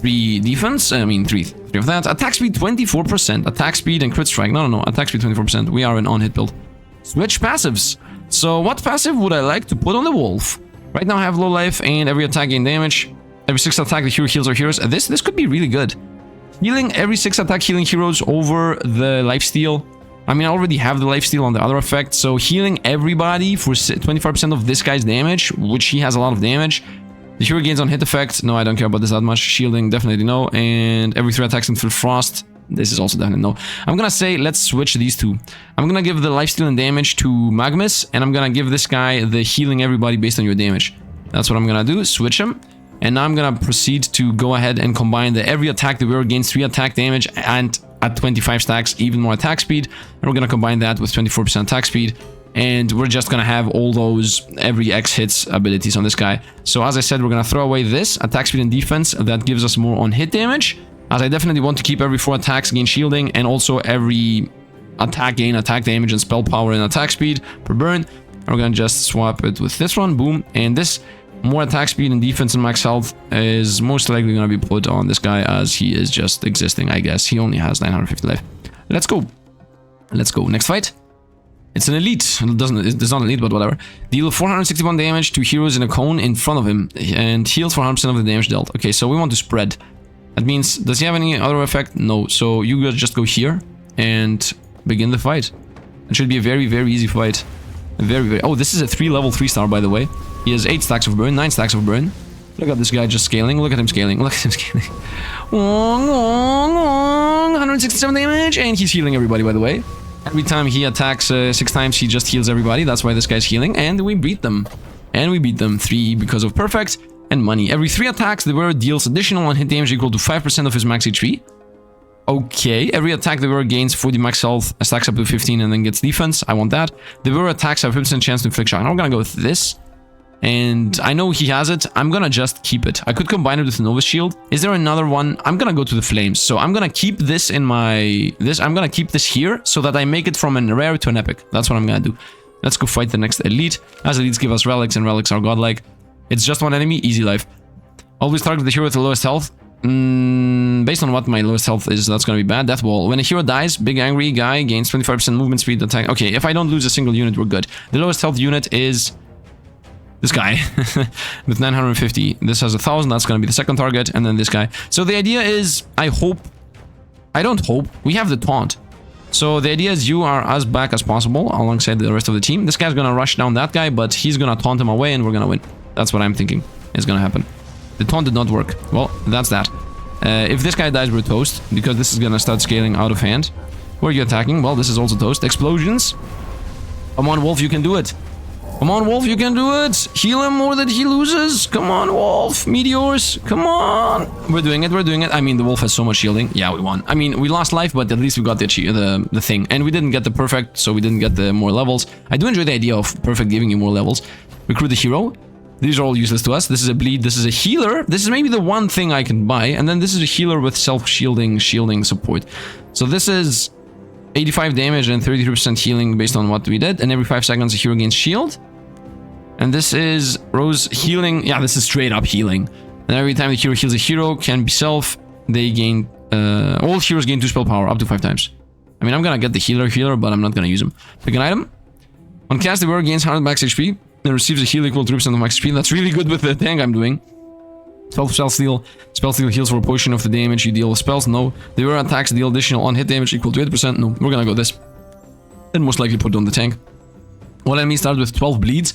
3 defense, I mean 3 of that. Attack speed 24%. Attack speed and crit strike. No. Attack speed 24%. We are an on-hit build. Switch passives. So what passive would I like to put on the wolf? Right now I have low life and every attack gain damage. Every 6 attack the hero heals our heroes. This could be really good. Healing every 6 attack healing heroes over the lifesteal. I mean, I already have the lifesteal on the other effect. So healing everybody for 25% of this guy's damage, which he has a lot of damage. The hero gains on hit effect. No, I don't care about this that much. Shielding, definitely no. And every 3 attacks into frost. This is also definitely no. I'm gonna say let's switch these two. I'm gonna give the lifesteal and damage to Magmus, and I'm gonna give this guy the healing everybody based on your damage. That's what I'm gonna do. Switch him. And now I'm gonna proceed to go ahead and combine the every attack the wearer gains 3 attack damage and at 25 stacks even more attack speed. And we're gonna combine that with 24% attack speed. And we're just gonna have all those every X hits abilities on this guy. So as I said, we're gonna throw away this attack speed and defense that gives us more on hit damage, as I definitely want to keep every 4 attacks gain shielding, and also every attack gain attack damage and spell power and attack speed per burn. And we're gonna just swap it with this one, boom. And this more attack speed and defense and max health is most likely gonna be put on this guy, as he is just existing, I guess. He only has 950 life. Let's go. Next fight. It's an elite. It's not elite, but whatever. Deal 461 damage to heroes in a cone in front of him, and heals 400% of the damage dealt. Okay, so we want to spread. That means, does he have any other effect? No. So you guys just go here and begin the fight. It should be a very, very easy fight. Very. Oh, this is a 3-level 3-star, by the way. He has 8 stacks of burn, 9 stacks of burn. Look at this guy just scaling. Look at him scaling. 167 damage, and he's healing everybody, by the way. Every time he attacks 6 times, he just heals everybody. That's why this guy's healing. And we beat them. 3 because of perfect and money. Every 3 attacks, the wearer deals additional on hit damage equal to 5% of his max HP. Okay, every attack the wearer gains 40 max health, stacks up to 15, and then gets defense. I want that. The wearer attacks have 50% chance to inflict shock. Now we're gonna go with this. And I know he has it. I'm gonna just keep it. I could combine it with the Nova Shield. Is there another one? I'm gonna go to the Flames. So I'm gonna keep this in my... I'm gonna keep this here so that I make it from a rare to an epic. That's what I'm gonna do. Let's go fight the next elite. As elites give us relics, and relics are godlike. It's just one enemy, easy life. Always target the hero with the lowest health. Based on what my lowest health is, that's gonna be bad. Death Wall. When a hero dies, big angry guy gains 25% movement speed attack. Okay, if I don't lose a single unit, we're good. The lowest health unit is... this guy with 950. This has 1,000. That's gonna be the second target, and then this guy. So the idea is, I don't hope, we have the taunt. So the idea is you are as back as possible alongside the rest of the team. This guy's gonna rush down that guy, but he's gonna taunt him away, and we're gonna win. That's what I'm thinking is gonna happen. The taunt did not work. Well, that's that. If this guy dies, we're toast, because this is gonna start scaling out of hand. Who are you attacking? Well, this is also toast. Explosions. Come on, Wolf, you can do it. Come on, Wolf, you can do it. Heal him more that he loses. Come on, Wolf. Meteors. Come on. We're doing it. I mean, the Wolf has so much shielding. Yeah, we won. I mean, we lost life, but at least we got the thing. And we didn't get the perfect, so we didn't get the more levels. I do enjoy the idea of perfect giving you more levels. Recruit the hero. These are all useless to us. This is a bleed. This is a healer. This is maybe the one thing I can buy. And then this is a healer with self-shielding, shielding support. So this is 85 damage and 33% healing based on what we did. And every 5 seconds, a hero gains shield. And this is Rose healing. Yeah, this is straight up healing. And every time the hero heals a hero, can be self, they gain... all heroes gain 2 spell power, up to 5 times. I mean, I'm gonna get the healer, but I'm not gonna use him. Pick an item. On cast, the wearer gains 100 max HP. And receives a heal equal to 3% of max HP. That's really good with the tank I'm doing. Spell steal. Spell steal heals for a portion of the damage you deal with spells. No. The wearer attacks deal additional on hit damage equal to 8%. No. We're gonna go this. then most likely put it on the tank. All enemies start with 12 bleeds.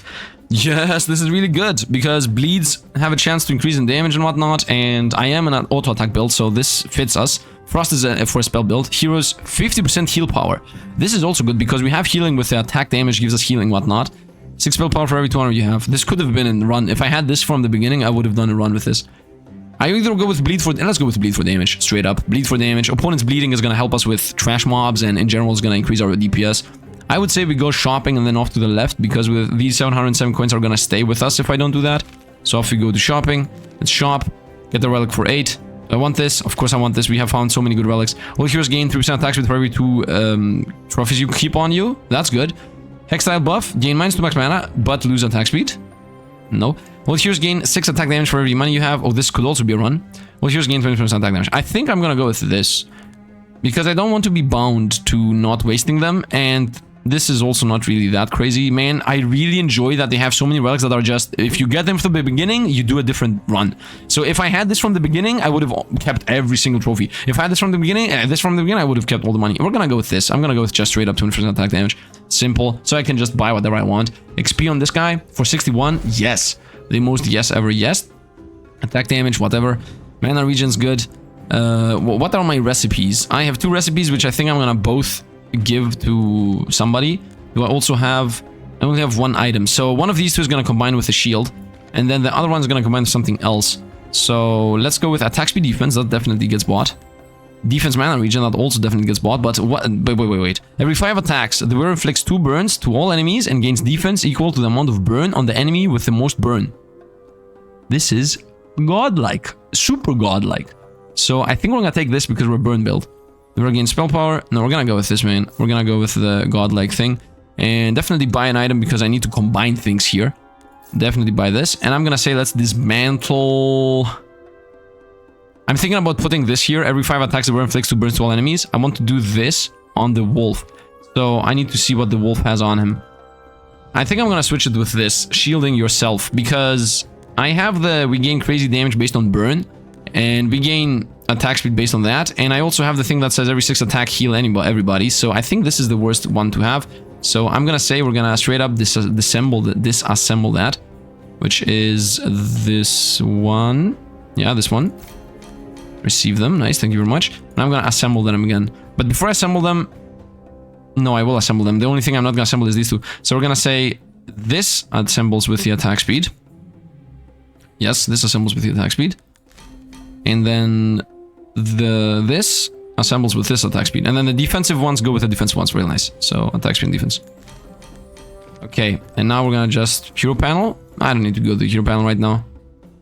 Yes, this is really good, because bleeds have a chance to increase in damage and whatnot, and I am in an auto-attack build, so this fits us. Frost is for a spell build. Heroes, 50% heal power. This is also good, because we have healing with the attack damage, gives us healing whatnot. 6 spell power for every 200 you have. This could have been in the run. If I had this from the beginning, I would have done a run with this. I either go with bleed for... Let's go with bleed for damage, straight up. Bleed for damage. Opponent's bleeding is going to help us with trash mobs, and in general is going to increase our DPS. I would say we go shopping and then off to the left, because with these 707 coins are going to stay with us if I don't do that. So off we go to shopping. Let's shop. Get the relic for 8. I want this. Of course I want this. We have found so many good relics. All heroes gain 3% attack speed for every 2 trophies you keep on you. That's good. Hextile buff. Gain -2 max mana, but lose attack speed. No. All heroes gain 6 attack damage for every money you have. Oh, this could also be a run. All heroes gain 20% attack damage. I think I'm going to go with this, because I don't want to be bound to not wasting them, and this is also not really that crazy. Man, I really enjoy that they have so many relics that are just, if you get them from the beginning, you do a different run. So if I had this from the beginning, I would have kept every single trophy. If I had this from the beginning, I would have kept all the money. We're gonna go with this. I'm gonna go with just straight up 20% attack damage. Simple. So I can just buy whatever I want. XP on this guy for 61. Yes. The most yes ever. Yes. Attack damage, whatever. Mana regen's good. What are my recipes? I have 2 recipes, which I think I'm gonna both give to somebody. Do I also have... I only have 1 item. So one of these 2 is going to combine with a shield. And then the other one is going to combine with something else. So let's go with attack speed defense. That definitely gets bought. Defense mana regen. That also definitely gets bought. But what? Wait. Every 5 attacks, the wearer inflicts 2 burns to all enemies and gains defense equal to the amount of burn on the enemy with the most burn. This is godlike. Super godlike. So I think we're going to take this because we're burn build. We're gonna gain spell power. No, we're gonna go with this, man. We're gonna go with the godlike thing. And definitely buy an item because I need to combine things here. Definitely buy this. And I'm gonna say let's dismantle... I'm thinking about putting this here. Every 5 attacks the wearer inflicts 2 burns to all enemies. I want to do this on the wolf. So I need to see what the wolf has on him. I think I'm gonna switch it with this. Shielding yourself. Because I have the... We gain crazy damage based on burn. And we gain attack speed based on that, and I also have the thing that says every 6 attack heal everybody, so I think this is the worst one to have. So I'm gonna say we're gonna straight up disassemble that, which is this one. Yeah, this one. Receive them. Nice, thank you very much. And I'm gonna assemble them again. But before I assemble them... No, I will assemble them. The only thing I'm not gonna assemble is these 2. So we're gonna say this assembles with the attack speed. Yes, this assembles with the attack speed. And then this assembles with this attack speed. And then the defensive ones go with the defensive ones. Real nice. So attack speed and defense. Okay. And now we're gonna just hero panel. I don't need to go to the hero panel right now.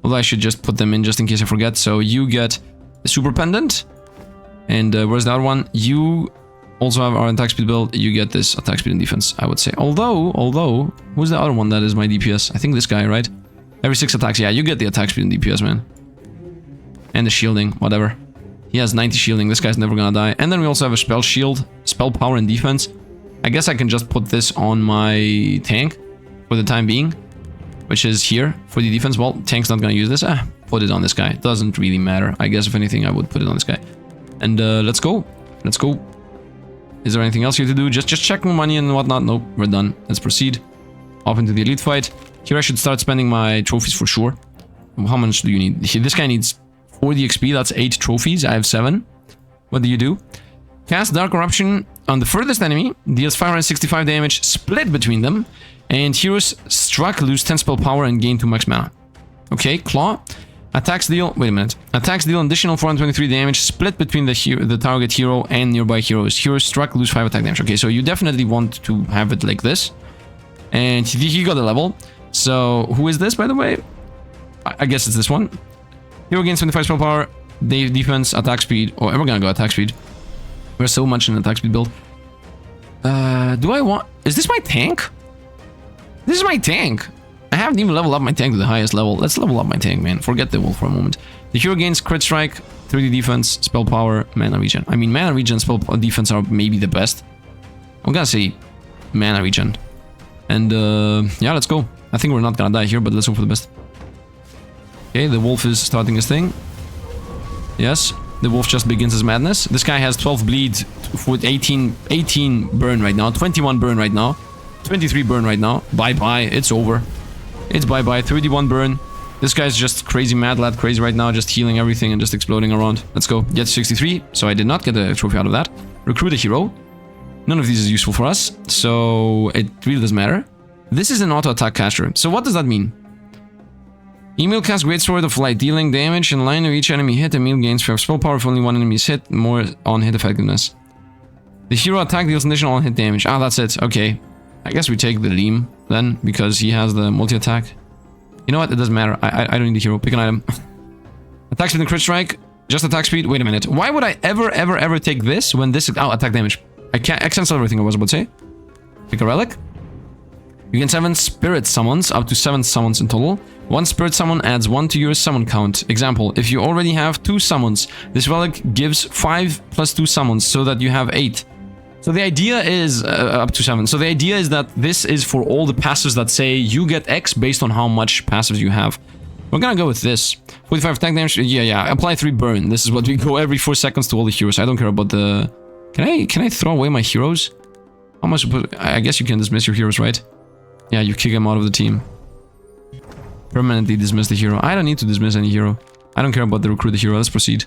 Although I should just put them in just in case I forget. So you get the super pendant. And where's the other one? You also have our attack speed build. You get this attack speed and defense, I would say. Although, who's the other one that is my DPS? I think this guy, right? Every 6 attacks. Yeah, you get the attack speed and DPS, man. And the shielding, whatever. He has 90 shielding, this guy's never gonna die. And then we also have a spell shield, spell power and defense. I guess I can just put this on my tank for the time being, which is here for the defense. Well, tank's not gonna use this. Put it on this guy. Doesn't really matter. I guess if anything, I would put it on this guy. And let's go. Let's go. Is there anything else here to do? Just check my money and whatnot. Nope, we're done. Let's proceed. Off into the elite fight. Here I should start spending my trophies for sure. How much do you need? This guy needs 40 XP, that's 8 trophies. I have 7. What do? Cast Dark Corruption on the furthest enemy, deals 565 damage, split between them, and heroes struck lose 10 spell power and gain 2 max mana. Okay, Claw. Attacks deal... Wait a minute. Attacks deal additional 423 damage, split between the target hero and nearby heroes. Heroes struck lose 5 attack damage. Okay, so you definitely want to have it like this. And he got a level. So, who is this, by the way? I guess it's this one. Hero gains 25 spell power, defense, attack speed. Oh, we're gonna go attack speed. We're so much in attack speed build. Do I want... Is this my tank? This is my tank. I haven't even leveled up my tank to the highest level. Let's level up my tank, man. Forget the wolf for a moment. The hero gains crit strike, 3D defense, spell power, mana regen. I mean, mana regen and spell defense are maybe the best. I'm gonna say mana regen. And yeah, let's go. I think we're not gonna die here, but let's hope for the best. Okay, the wolf is starting his thing. Yes, the wolf just begins his madness. This guy has 12 bleed for 18 burn right now, 21 burn right now, 23 burn right now. Bye-bye, it's over. It's bye-bye, 31 burn. This guy's just crazy mad lad crazy right now, just healing everything and just exploding around. Let's go. Get 63, so I did not get a trophy out of that. Recruit a hero. None of these is useful for us, so it really doesn't matter. This is an auto-attack caster. So what does that mean? Emil casts Great Sword of Light, dealing damage in line of each enemy hit. Emil gains spell power if only one enemy is hit, more on-hit effectiveness. The hero attack deals additional on-hit damage. Ah, that's it. Okay. I guess we take the Liam then, because he has the multi-attack. You know what? It doesn't matter. I don't need the hero. Pick an item. Attack speed and crit strike. Just attack speed. Wait a minute. Why would I ever take this when this... Oh, attack damage. I cancel everything I was about to say. Pick a relic. You gain 7 spirit summons, up to 7 summons in total. 1 spirit summon adds 1 to your summon count. Example, if you already have 2 summons, this relic gives 5 plus 2 summons, so that you have 8. So the idea is, up to 7. So the idea is that this is for all the passives that say you get X based on how much passives you have. We're gonna go with this. 45 attack damage, yeah. Apply 3 burn. This is what we go every 4 seconds to all the heroes. I don't care about the... Can I throw away my heroes? How much? I guess you can dismiss your heroes, right? Yeah, you kick them out of the team. Permanently dismiss the hero. I don't need to dismiss any hero. I don't care about the recruit the hero. Let's proceed.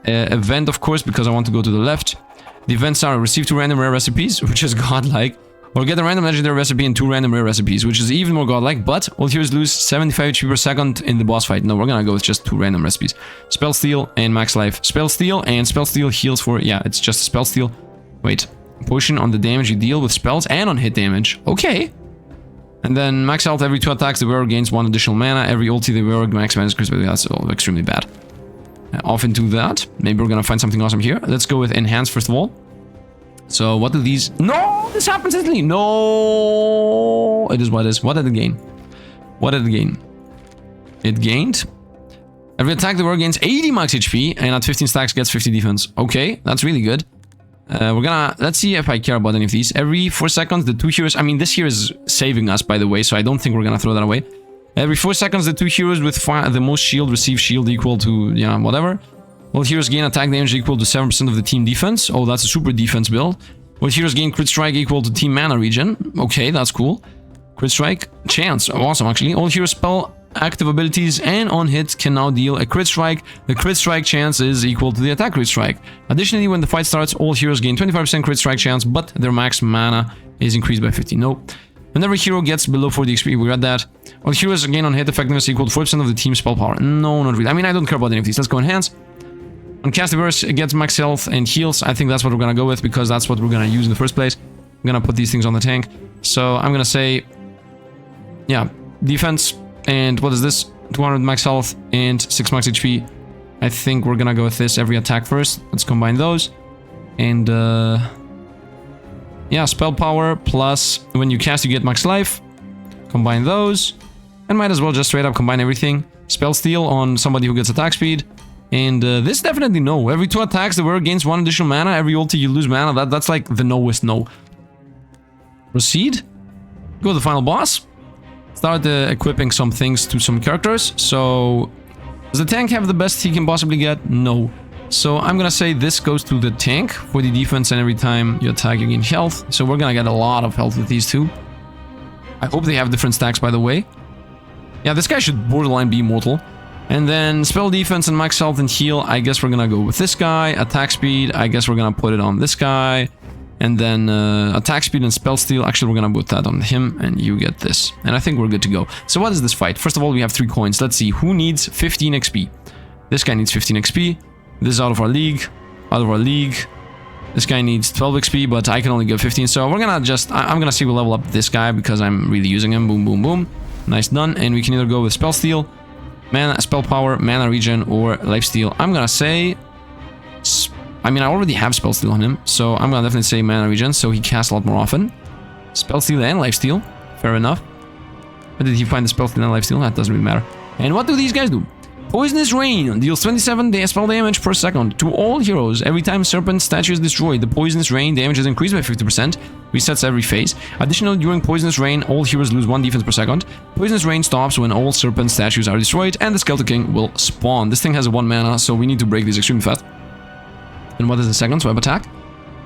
Event, of course, because I want to go to the left. The events are receive 2 random rare recipes, which is godlike. Or get a random legendary recipe and 2 random rare recipes, which is even more godlike. But all heroes lose 75 HP per second in the boss fight. No, we're gonna go with just 2 random recipes. Spell steal and max life. Spell steal and spell steal heals for... Yeah, it's just a spell steal. Wait. Potion on the damage you deal with spells and on hit damage. Okay. And then max health every 2 attacks, the wearer gains 1 additional mana. Every ulti, the wearer max mana increases, but that's extremely bad. Off into that. Maybe we're gonna find something awesome here. Let's go with enhance first of all. So what do these... No! This happens instantly! No! It is what it is. What did it gain? What did it gain? It gained... Every attack the wearer gains 80 max HP, and at 15 stacks gets 50 defense. Okay, that's really good. We're gonna... Let's see if I care about any of these. Every 4 seconds, the 2 heroes... I mean, this here is saving us, by the way, so I don't think we're gonna throw that away. Every 4 seconds, the 2 heroes with the most shield receive shield equal to... Yeah, whatever. All heroes gain attack damage equal to 7% of the team defense. Oh, that's a super defense build. All heroes gain crit strike equal to team mana regen. Okay, that's cool. Crit strike chance. Oh, awesome, actually. All heroes spell active abilities and on hits can now deal a crit strike. The crit strike chance is equal to the attack crit strike. Additionally, when the fight starts, all heroes gain 25% crit strike chance, but their max mana is increased by 50. Nope. Whenever a hero gets below 40 XP, we read that. All heroes gain on hit effectiveness equal to 4% of the team's spell power. No, not really. I mean, I don't care about any of these. Let's go enhance. On cast reverse, it gets max health and heals. I think that's what we're gonna go with because that's what we're gonna use in the first place. I'm gonna put these things on the tank. So I'm gonna say, yeah, defense and what is this? 200 max health and 6 max HP. I think we're gonna go with this every attack first. Let's combine those. And yeah, spell power plus when you cast you get max life. Combine those. And might as well just straight up combine everything. Spell steal on somebody who gets attack speed. And this definitely no. Every 2 attacks, the wearer gains 1 additional mana. Every ulti, you lose mana. That's like the knowest no. Proceed. Go to the final boss. Start equipping some things to some characters. So, does the tank have the best he can possibly get? No. So, I'm gonna say this goes to the tank for the defense, and every time you attack, you gain health. So, we're gonna get a lot of health with these two. I hope they have different stacks, by the way. Yeah, this guy should borderline be immortal. And then spell defense and max health and heal, I guess we're gonna go with this guy. Attack speed, I guess we're gonna put it on this guy. And then attack speed and spell steal, actually we're gonna put that on him and you get this. And I think we're good to go. So what is this fight? First of all, we have 3 coins. Let's see, who needs 15 XP? This guy needs 15 XP. This is out of our league. Out of our league. This guy needs 12 XP, but I can only give 15. So we're gonna just, I'm gonna see we level up this guy because I'm really using him. Boom, boom, boom. Nice, done. And we can either go with spell steal, mana, spell power, mana regen, or lifesteal. I'm gonna say... I mean, I already have spell steal on him, so I'm gonna definitely say mana regen, so he casts a lot more often. Spell steal and lifesteal. Fair enough. Where did he find the spell steal and lifesteal? That doesn't really matter. And what do these guys do? Poisonous Rain deals 27 spell damage per second to all heroes. Every time Serpent statue is destroyed, the Poisonous Rain damage is increased by 50%. Resets every phase. Additionally, during Poisonous Rain, all heroes lose 1 defense per second. Poisonous Rain stops when all Serpent statues are destroyed, and the Skeleton King will spawn. This thing has a 1 mana, so we need to break these extremely fast. And what is the second swipe attack?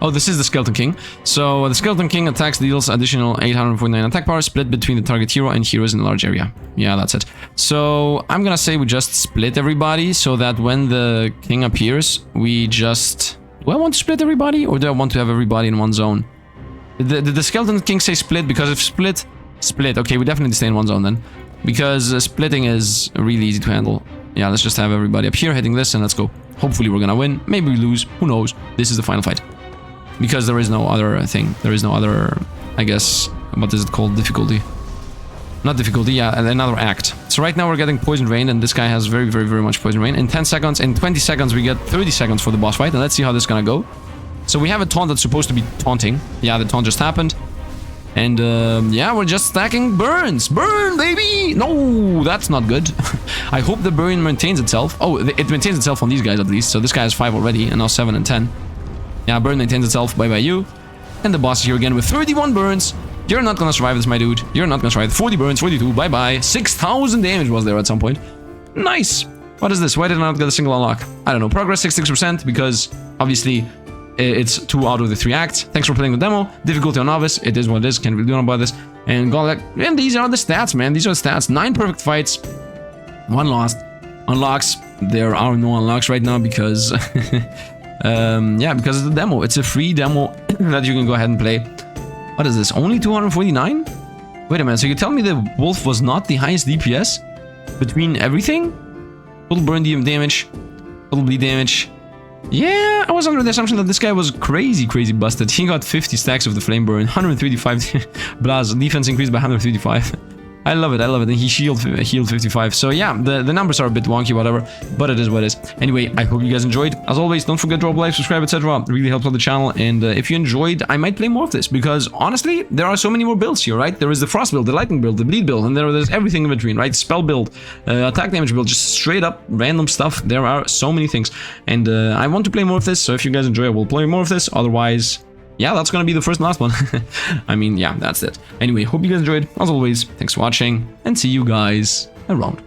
Oh, this is the Skeleton King. So the Skeleton King attacks, deals additional 849 attack power, split between the target hero and heroes in a large area. Yeah, that's it. So I'm gonna say we just split everybody so that when the king appears, we just... Do I want to split everybody, or do I want to have everybody in one zone? Did the Skeleton King say split? Because if split... Split. Okay, we definitely stay in one zone then. Because splitting is really easy to handle. Yeah, let's just have everybody up here hitting this and let's go. Hopefully we're gonna win. Maybe we lose. Who knows? This is the final fight. Because there is no other thing. There is no other, I guess, what is it called? Difficulty. Not difficulty, yeah, another act. So right now we're getting Poison Rain, and this guy has very, very, very much Poison Rain. In 10 seconds, in 20 seconds, we get 30 seconds for the boss fight, and let's see how this is gonna go. So we have a taunt that's supposed to be taunting. Yeah, the taunt just happened. And, yeah, we're just stacking burns. Burn, baby! No, that's not good. I hope the burn maintains itself. Oh, it maintains itself on these guys at least. So this guy has 5 already, and now 7 and 10. Yeah, burn maintains itself. Bye-bye you. And the boss is here again with 31 burns. You're not gonna survive this, my dude. You're not gonna survive. 40 burns, 42. Bye-bye. 6,000 damage was there at some point. Nice. What is this? Why did I not get a single unlock? I don't know. Progress 66% because, obviously... It's 2 out of the 3 acts. Thanks for playing the demo. Difficulty on novice. It is what it is. Can't really do nothing about this. And Golek. And these are the stats, man. These are the stats. 9 perfect fights. 1 lost. Unlocks. There are no unlocks right now because... yeah, because of the demo. It's a free demo that you can go ahead and play. What is this? Only 249? Wait a minute. So you tell me the wolf was not the highest DPS between everything? Total burn damage. Total bleed damage. Yeah, I was under the assumption that this guy was crazy busted. He got 50 stacks of the flame burn, 135 blast, defense increased by 135. I love it, and he healed 55. So yeah, the numbers are a bit wonky, whatever, but it is what it is. Anyway, I hope you guys enjoyed. As always, don't forget to drop a like, subscribe, etc. It really helps out the channel, and if you enjoyed, I might play more of this, because honestly, there are so many more builds here, right? There is the frost build, the lightning build, the bleed build, and there's everything in between, right? Spell build, attack damage build, just straight up random stuff. There are so many things, and I want to play more of this, so if you guys enjoy, I will play more of this. Otherwise... yeah, that's gonna be the first and last one. I mean, yeah, that's it. Anyway, hope you guys enjoyed. As always, thanks for watching, and see you guys around.